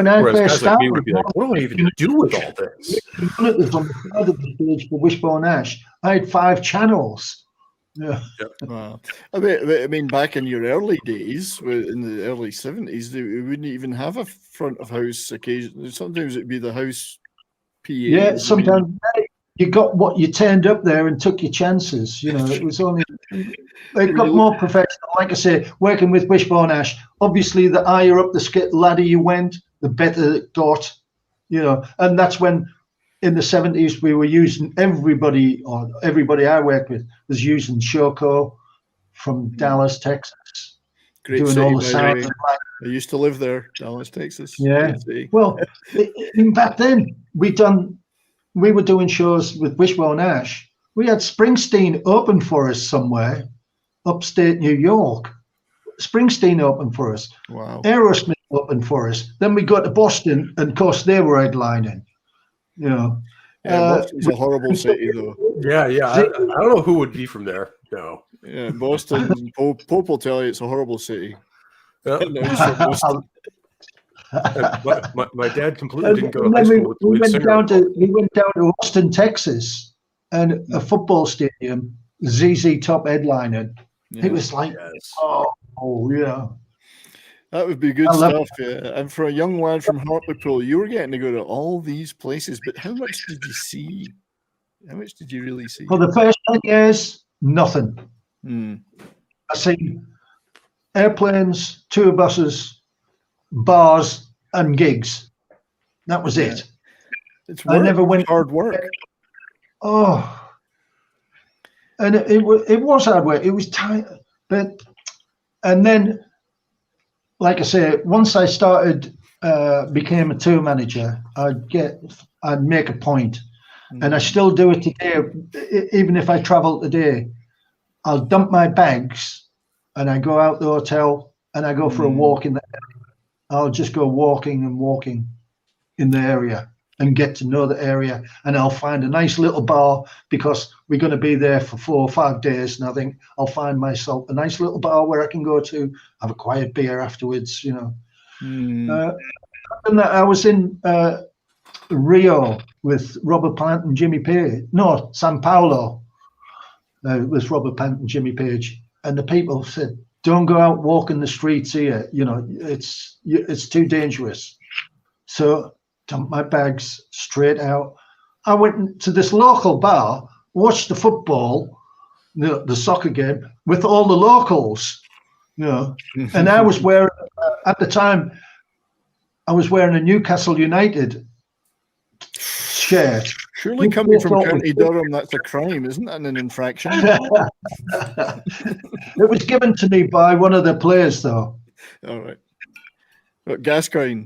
I first started, me would be like, what do I even do with all this? It was on the side of the stage for Wishbone Ash. I had 5 channels. Yeah. Wow. I mean, back in your early days, in the early 70s, they wouldn't even have a front of house occasion. Sometimes it'd be the house PA. Yeah, sometimes you got what you turned up there and took your chances. It was only it got more professional. Like I say, working with Wishbone Ash, obviously the higher up the ladder you went, the better it got. And that's when in the 70s we were using everybody I worked with was using Shoko from Dallas, Texas. Great doing city, all the sound. I used to live there, Dallas, Texas. Yeah. Well, back then we were doing shows with Wishbone Ash. We had Springsteen open for us somewhere, upstate New York. Springsteen opened for us. Wow. Aerosmith opened for us. Then we got to Boston, and of course they were headlining. Boston's a horrible city, though. Yeah. I don't know who would be from there. No. Yeah, Boston. Pope will tell you it's a horrible city. Yeah. My dad completely didn't go to high school with the lead singer. We went down to Austin, Texas, and a football stadium, ZZ Top headlining. It was like, oh yeah. That would be good stuff, yeah. And for a young lad from Hartlepool, you were getting to go to all these places, but how much did you see? How much did you really see? For the first 10 years, nothing. Hmm. I seen airplanes, tour buses, bars, and gigs. That was it. It's I never went hard work. Oh, and it was hard work. It was tight, and then, like I say, once I started, became a tour manager, I'd make a point, and I still do it today. Even if I travel today, I'll dump my bags, and I go out the hotel, and I go for a walk in the area. I'll just go walking in the area and get to know the area, and I'll find a nice little bar because we're going to be there for 4 or 5 days, and I think I'll find myself a nice little bar where I can go to have a quiet beer afterwards, you know. And I was in Rio with Robert Plant and Jimmy Page. No, Sao Paulo with Robert Plant and Jimmy Page, and the people said, "Don't go out walking the streets here. You know, it's too dangerous." So dumped my bags straight out. I went to this local bar, watched the football, the soccer game with all the locals, you know. And I was wearing, at the time, I was wearing a Newcastle United shirt. Surely coming from County Durham, that's a crime, isn't that an infraction? It was given to me by one of the players, though. All right. What, Gascoigne?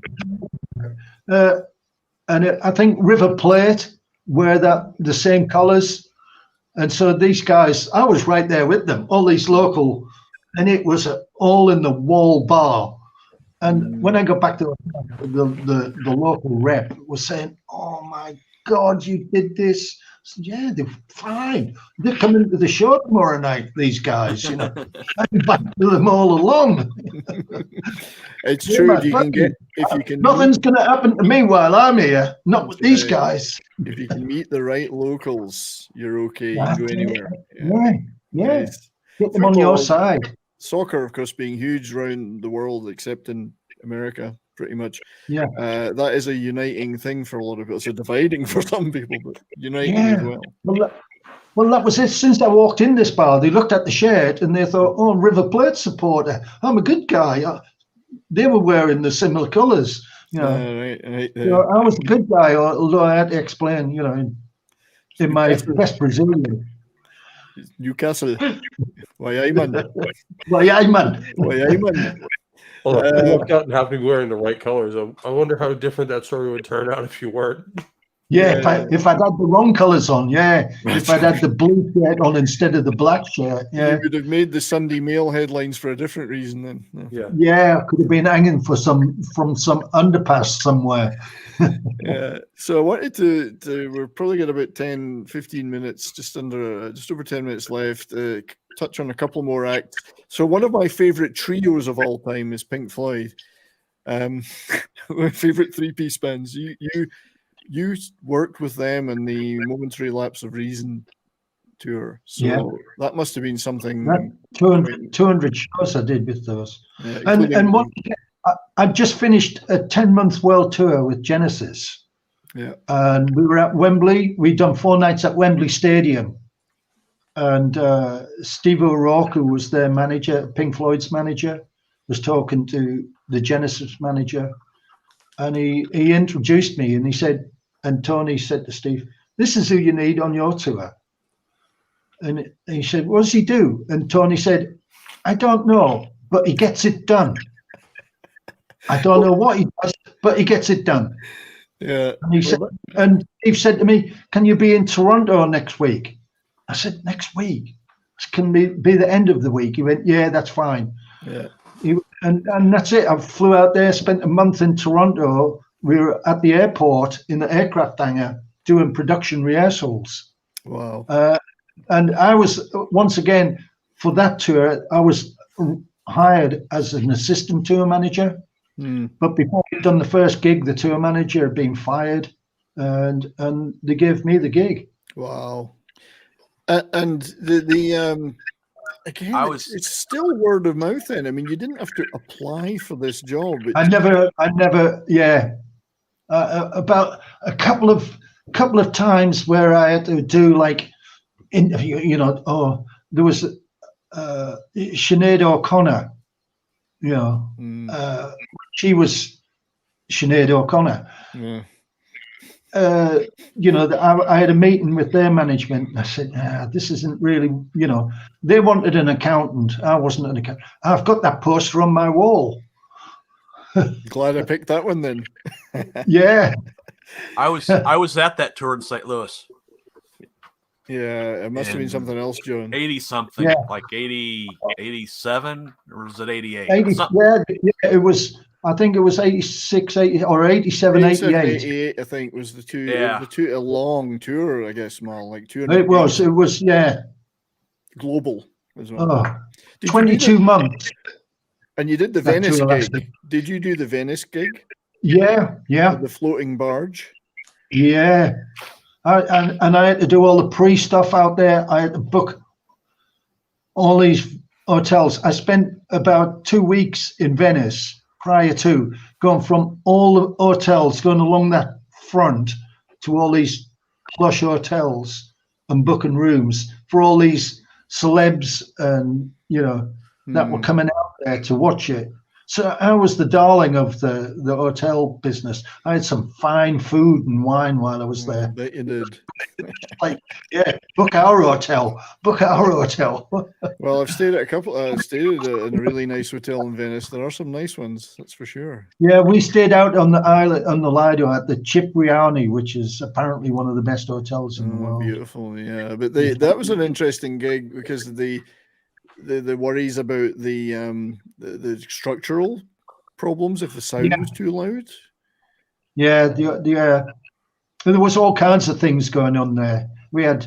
And I think River Plate wear the same colours. And so these guys, I was right there with them, all these local, and it was all in the wall bar. And when I got back to the local rep was saying, "Oh my God, you did this." I said, "Yeah, they're fine. They're coming to the show tomorrow night, these guys, you know." I'm back to them all along. It's true. If you can Nothing's going to happen to me while I'm here. Not with these guys. If you can meet the right locals, you're okay. You can go anywhere. Yeah. Get them on your side. Soccer, of course, being huge around the world, except in America, pretty much. Yeah. That is a uniting thing for a lot of people. It's a dividing for some people, but uniting as well. Well, that was it. Since I walked in this bar, they looked at the shirt and they thought, "Oh, River Plate supporter. I'm a good guy." They were wearing the similar colours. You know. Right. So I was a good guy, although I had to explain, you know, in my best Brazilian. Newcastle. Why, aye, man. Why, aye, man. Well, I looked out and happened to be wearing the right colors. I wonder how different that story would turn out if you weren't. Yeah, if I'd had the wrong colours on, if I'd had the blue shirt on instead of the black shirt, you would have made the Sunday Mail headlines for a different reason then. Yeah, I could have been hanging from some underpass somewhere. So I wanted to we're probably got about 10-15 minutes, just over 10 minutes left, touch on a couple more acts. So one of my favorite trios of all time is Pink Floyd. My favorite 3-piece bands. You worked with them in the Momentary Lapse of Reason tour, so that must have been something. 200 shows I did with those, and what I just finished a 10-month world tour with Genesis. Yeah, and we were at Wembley. We'd done 4 nights at Wembley Stadium, and Steve O'Rourke, who was their manager, Pink Floyd's manager, was talking to the Genesis manager, and he introduced me, and he said, and Tony said to Steve, "This is who you need on your tour." And he said, "What does he do?" And Tony said, "I don't know, but he gets it done." I don't know what he does, but he gets it done. Yeah. And he said, and Steve said to me, "Can you be in Toronto next week?" I said, "Next week? Can be the end of the week?" He went, "Yeah, that's fine." Yeah. And that's it. I flew out there, spent a month in Toronto. We were at the airport in the aircraft hangar doing production rehearsals. Wow. And I was, once again, for that tour, I was hired as an assistant tour manager. But before we'd done the first gig, the tour manager had been fired, and they gave me the gig. Wow. And the again, it's still word of mouth then. I mean, you didn't have to apply for this job. I never, yeah. About a couple of couple of times where I had to do like interview. You know, there was Sinead O'Connor. You know, she was Sinead O'Connor. Yeah. You know, I had a meeting with their management, and I said, this isn't really, you know, they wanted an accountant. I wasn't an accountant. I've got that poster on my wall. Glad I picked that one then. Yeah. I was at that tour in St. Louis. Yeah, it must have been something else, John. 80 something, Yeah. like 80, 87, or was it 88? 80, yeah, it was. I think it was 86, 80, or 87, 88. 88, I think, was the two. Yeah. A long tour, I guess, Mal. Like 2 It was, yeah. Global as well. Oh, 22 months. And you did the That Venice tour gig. lasted. Did you do the Venice gig? Yeah. The floating barge? Yeah. And I had to do all the pre-stuff out there. I had to book all these hotels. I spent about 2 weeks in Venice prior to going from all the hotels, going along that front to all these plush hotels and booking rooms for all these celebs and, you know, that were coming out there to watch it. So I was the darling of the hotel business. I had some fine food and wine while I was there. I bet you did. Like, yeah, book our hotel. Well, I've stayed at in a really nice hotel in Venice. There are some nice ones, that's for sure. Yeah, we stayed out on the island, on the Lido, at the Cipriani, which is apparently one of the best hotels in the world. Beautiful, yeah. But that was an interesting gig because the worries about the structural problems if the sound was too loud. Yeah, there was all kinds of things going on there. We had,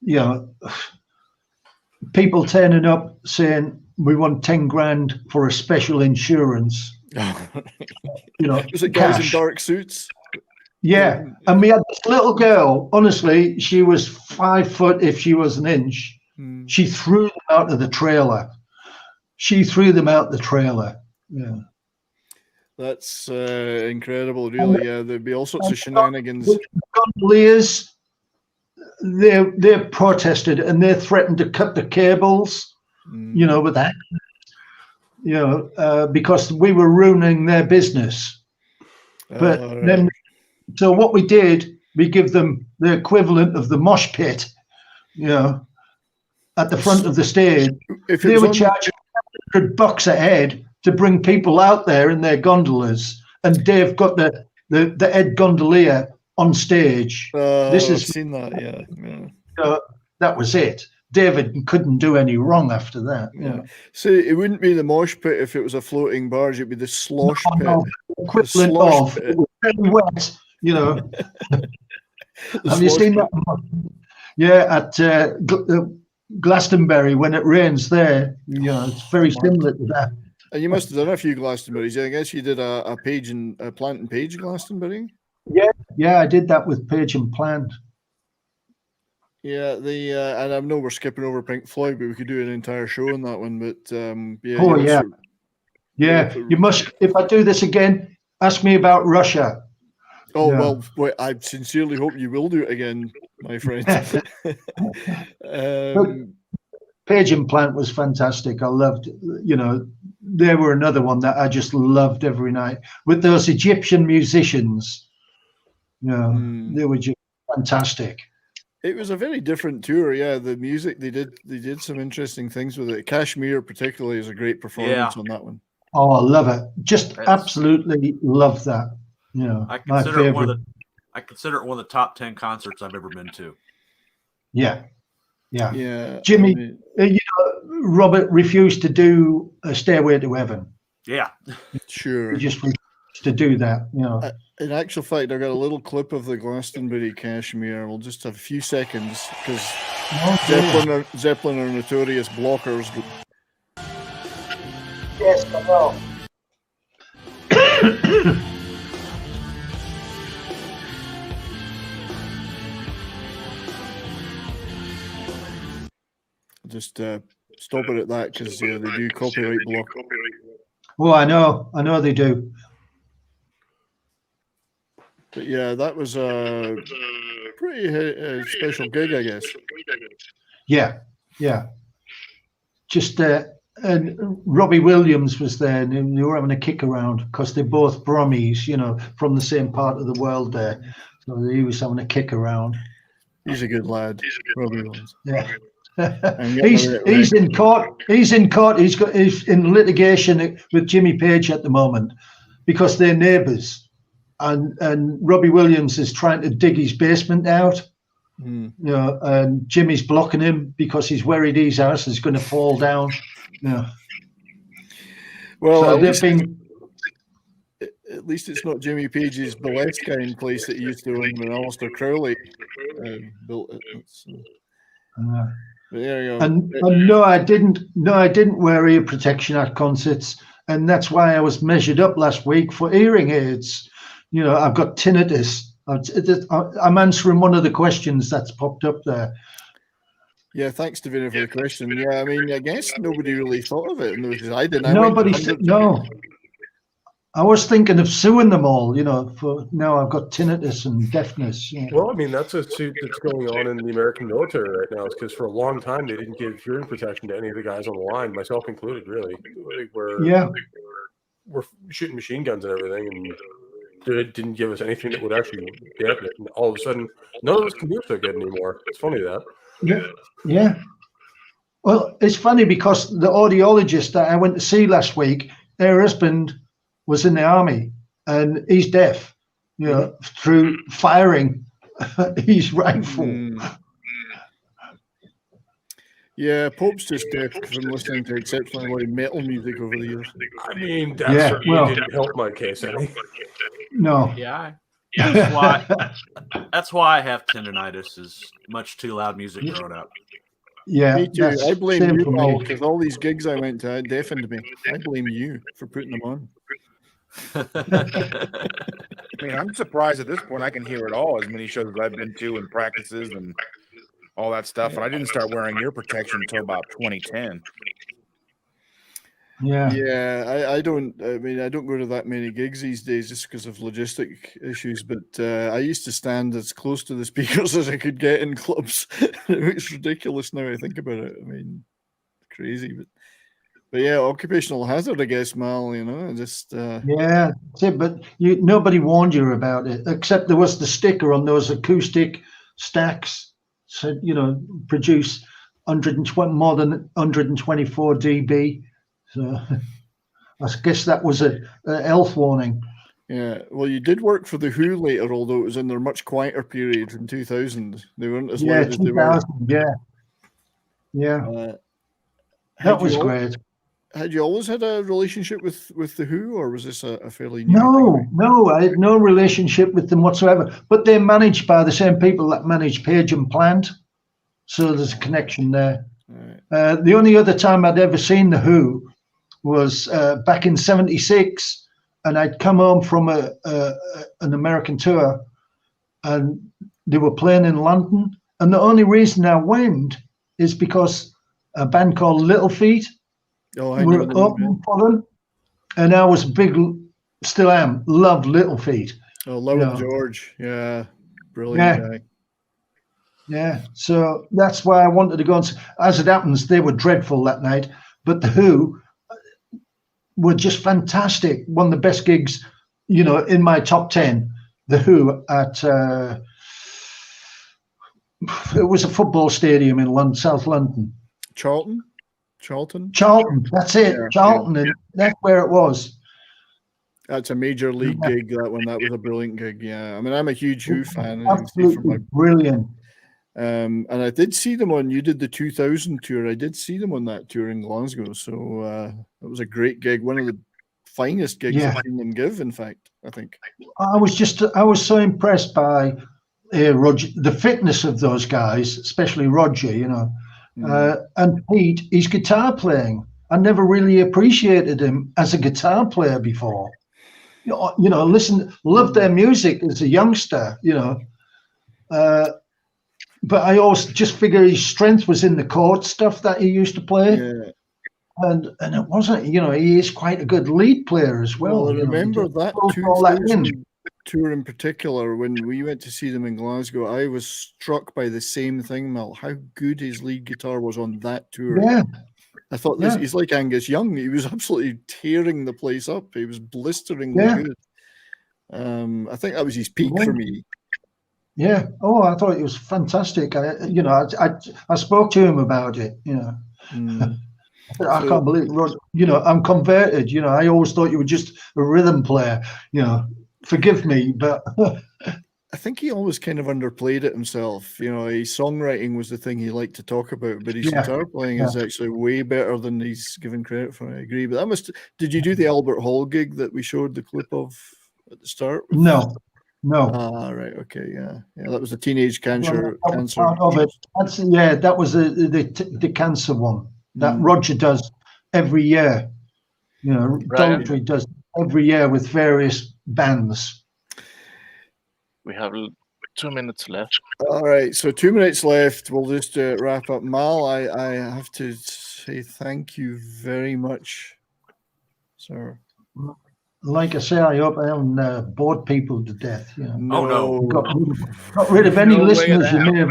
you know, people turning up saying we want 10 grand for a special insurance. You know, was it guys in cash. dark suits? Yeah, and we had this little girl. Honestly, she was 5 foot if she was an inch. She threw them out of the trailer. Yeah. That's incredible, really. Yeah, there'd be all sorts of shenanigans. Gondoliers, they protested and they threatened to cut the cables, you know, with that, you know, because we were ruining their business. But then, so what we did, we give them the equivalent of the mosh pit, you know, at the front of the stage. They were charging $100 a head to bring people out there in their gondolas, and Dave got the head gondolier on stage. I've seen that. Yeah. That was it. David couldn't do any wrong after that. Yeah. So it wouldn't be the mosh pit if it was a floating barge. It'd be the slosh pit. No, equivalent of it was very wet. You know. Have you seen that? Yeah, at Glastonbury when it rains there. You know, it's very similar to that. And you must have done a few Glastonburys. I guess you did a Plant and Page Glastonbury. Yeah, I did that with Page and Plant. Yeah, and I know we're skipping over Pink Floyd, but we could do an entire show on that one. But you must. If I do this again, ask me about Russia. Oh well, I sincerely hope you will do it again, my friend. Page and Plant was fantastic. I loved, you know, they were another one that I just loved every night with those Egyptian musicians. You know, they were just fantastic. It was a very different tour. Yeah, the music they did some interesting things with it. Kashmir particularly is a great performance on that one. Oh, I love it. Just absolutely love that. You know, I consider it one of the top 10 concerts I've ever been to. Yeah. Jimmy, I mean, Robert refused to do a Stairway to Heaven. Yeah, sure. He just refused to do that. You know. In actual fact, I've got a little clip of the Glastonbury Kashmir. We'll just have a few seconds because Zeppelin are notorious blockers. Yes, I know. Just stop it at that because they do copyright block. Oh, I know they do. But yeah, that was a pretty special gig, I guess. Yeah, yeah. Just and Robbie Williams was there, and they were having a kick around because they're both Brummies, you know, from the same part of the world there. So he was having a kick around. He's a good lad, Robbie Williams. Yeah. he's in court. He's in court. He's in litigation with Jimmy Page at the moment because they're neighbours, and Robbie Williams is trying to dig his basement out. You know, and Jimmy's blocking him because he's worried his house is going to fall down. Yeah. Well, so at least it's not Jimmy Page's Boleskine place that he used to own when Aleister Crowley built it. But there you go. And no, I didn't wear ear protection at concerts, and that's why I was measured up last week for hearing aids. You know, I've got tinnitus. I'm answering one of the questions that's popped up there. Yeah, thanks to Vinny for the question. Yeah, I mean, I guess nobody really thought of it. I didn't. Nobody said no. I was thinking of suing them all, you know, for now I've got tinnitus and deafness. You know. Well, I mean, that's a suit that's going on in the American military right now, because for a long time they didn't give hearing protection to any of the guys on the line, myself included, really. We're shooting machine guns and everything, and they didn't give us anything that would actually dampen it. And all of a sudden, none of us can do so good anymore. It's funny that. Yeah. Well, it's funny because the audiologist that I went to see last week, her husband was in the army and he's deaf, you know, through firing his rifle. Yeah, Pope's just deaf from listening to exceptionally loud metal music over the years. I mean, that certainly didn't help my case any. No. Yeah. That's why I have tendinitis, is much too loud music growing up. Yeah, me too. I blame you, Paul, because all these gigs I went to deafened me. I blame you for putting them on. I mean, I'm surprised at this point I can hear it all, as many shows as I've been to and practices and all that stuff. And I didn't start wearing ear protection until about 2010. Yeah, I don't go to that many gigs these days just because of logistic issues, but I used to stand as close to the speakers as I could get in clubs. It's ridiculous now I think about it. I mean, crazy, but yeah, occupational hazard, I guess, Mal, you know, just yeah, but nobody warned you about it, except there was the sticker on those acoustic stacks, said, you know, produce 120 more than 124 dB. So I guess that was a health warning. Yeah, well, you did work for the Who later, although it was in their much quieter period in 2000. They weren't as loud as they were. Yeah. That was great. Had you always had a relationship with the Who, or was this a fairly new thing? No, I had no relationship with them whatsoever. But they're managed by the same people that manage Page and Plant, so there's a connection there. Right. The only other time I'd ever seen the Who was back in '76, and I'd come home from an American tour, and they were playing in London. And the only reason I went is because a band called Little Feat were opening for them, and I was still am, loved Little Feat. Oh, Lowell George, yeah, brilliant guy. Yeah, so that's why I wanted to go. And as it happens, they were dreadful that night, but the Who were just fantastic. One of the best gigs, you know, in my top 10. The Who at it was a football stadium in London, South London. Charlton. That's it. Yeah, Charlton, and that's where it was. That's a major league gig. That one. That was a brilliant gig. Yeah, I mean, I'm a huge Who fan. Absolutely brilliant. And I did see them on. You did the 2000 tour. I did see them on that tour in Glasgow. So it was a great gig. One of the finest gigs I've seen them give. In fact, I think. I was so impressed by Roger, the fitness of those guys, especially Roger. You know. And Pete, his guitar playing. I never really appreciated him as a guitar player before. You know, loved their music as a youngster, you know. But I always just figured his strength was in the chord stuff that he used to play. Yeah. And it wasn't, you know, he is quite a good lead player as well. Well, I remember that tour in particular, when we went to see them in Glasgow, I was struck by the same thing, Mel, how good his lead guitar was on that tour. Yeah. I thought he's like Angus Young. He was absolutely tearing the place up. He was blisteringly good. I think that was his peak for me. Yeah. Oh, I thought it was fantastic. I spoke to him about it. I can't believe, I'm converted. I always thought you were just a rhythm player. Forgive me, but I think he always kind of underplayed it himself. His songwriting was the thing he liked to talk about, but his guitar playing is actually way better than he's given credit for. I agree. But did you do the Albert Hall gig that we showed the clip of at the start? No. Ah, right. Okay. Yeah. That was the teenage cancer. Part of it. That was the cancer one that Roger does every year. Daltrey does every year with various bands. We have 2 minutes left. All right, so 2 minutes left. We'll just wrap up. Mal, I have to say thank you very much, sir. Like I say, I hope I haven't bored people to death. No. Got rid of any listeners you may have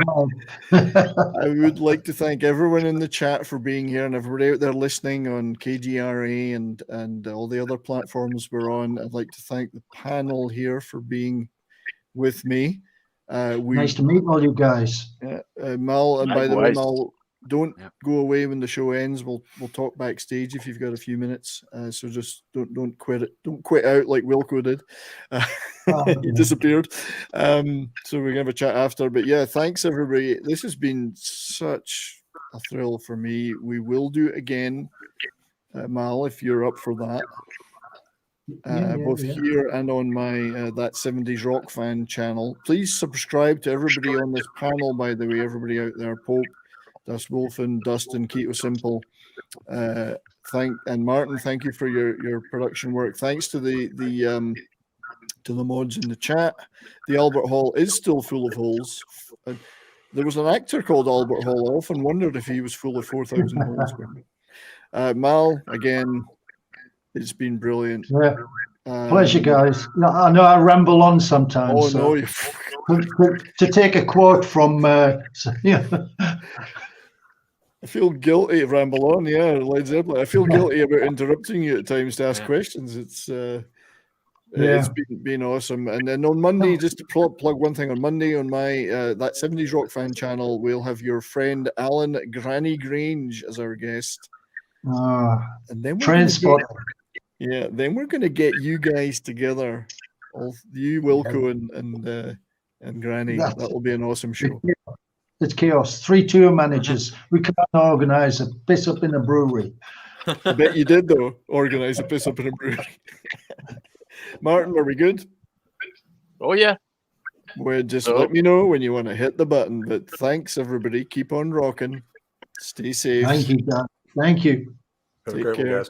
had. I would like to thank everyone in the chat for being here and everybody out there listening on KGRA and all the other platforms we're on. I'd like to thank the panel here for being with me. Nice to meet all you guys. Mal, and by the way, Mal, don't go away when the show ends. We'll talk backstage if you've got a few minutes. So just don't quit it. Don't quit out like Wilco did. He disappeared. So we're gonna have a chat after. But yeah, thanks everybody. This has been such a thrill for me. We will do it again, Mal, if you're up for that. Both here and on my That 70s Rock Fan channel. Please subscribe to everybody on this panel, by the way, everybody out there, Pope, Daswolfen, Dustin, Keto Simple, and Martin, thank you for your production work. Thanks to the mods in the chat. The Albert Hall is still full of holes. There was an actor called Albert Hall. I often wondered if he was full of 4,000 holes. Mal, again, it's been brilliant. Yeah. Pleasure, guys. I know I ramble on sometimes. Oh, no. To take a quote from... I feel guilty to ramble on, Led Zeppelin. I feel guilty about interrupting you at times to ask questions. It's been awesome. And then on Monday, just to plug one thing, on Monday on my That 70s Rock Fan channel, we'll have your friend Alan Granny Grange as our guest. And then Transport. Then we're going to get you guys together, all you, Wilco, and Granny. That will be an awesome show. It's chaos. 3 tour managers. We can't organise a piss up in a brewery. I bet you did, though, organise a piss up in a brewery. Martin, are we good? Oh, yeah. Well, just let me know when you want to hit the button. But thanks, everybody. Keep on rocking. Stay safe. Thank you, guys. Thank you. Take care.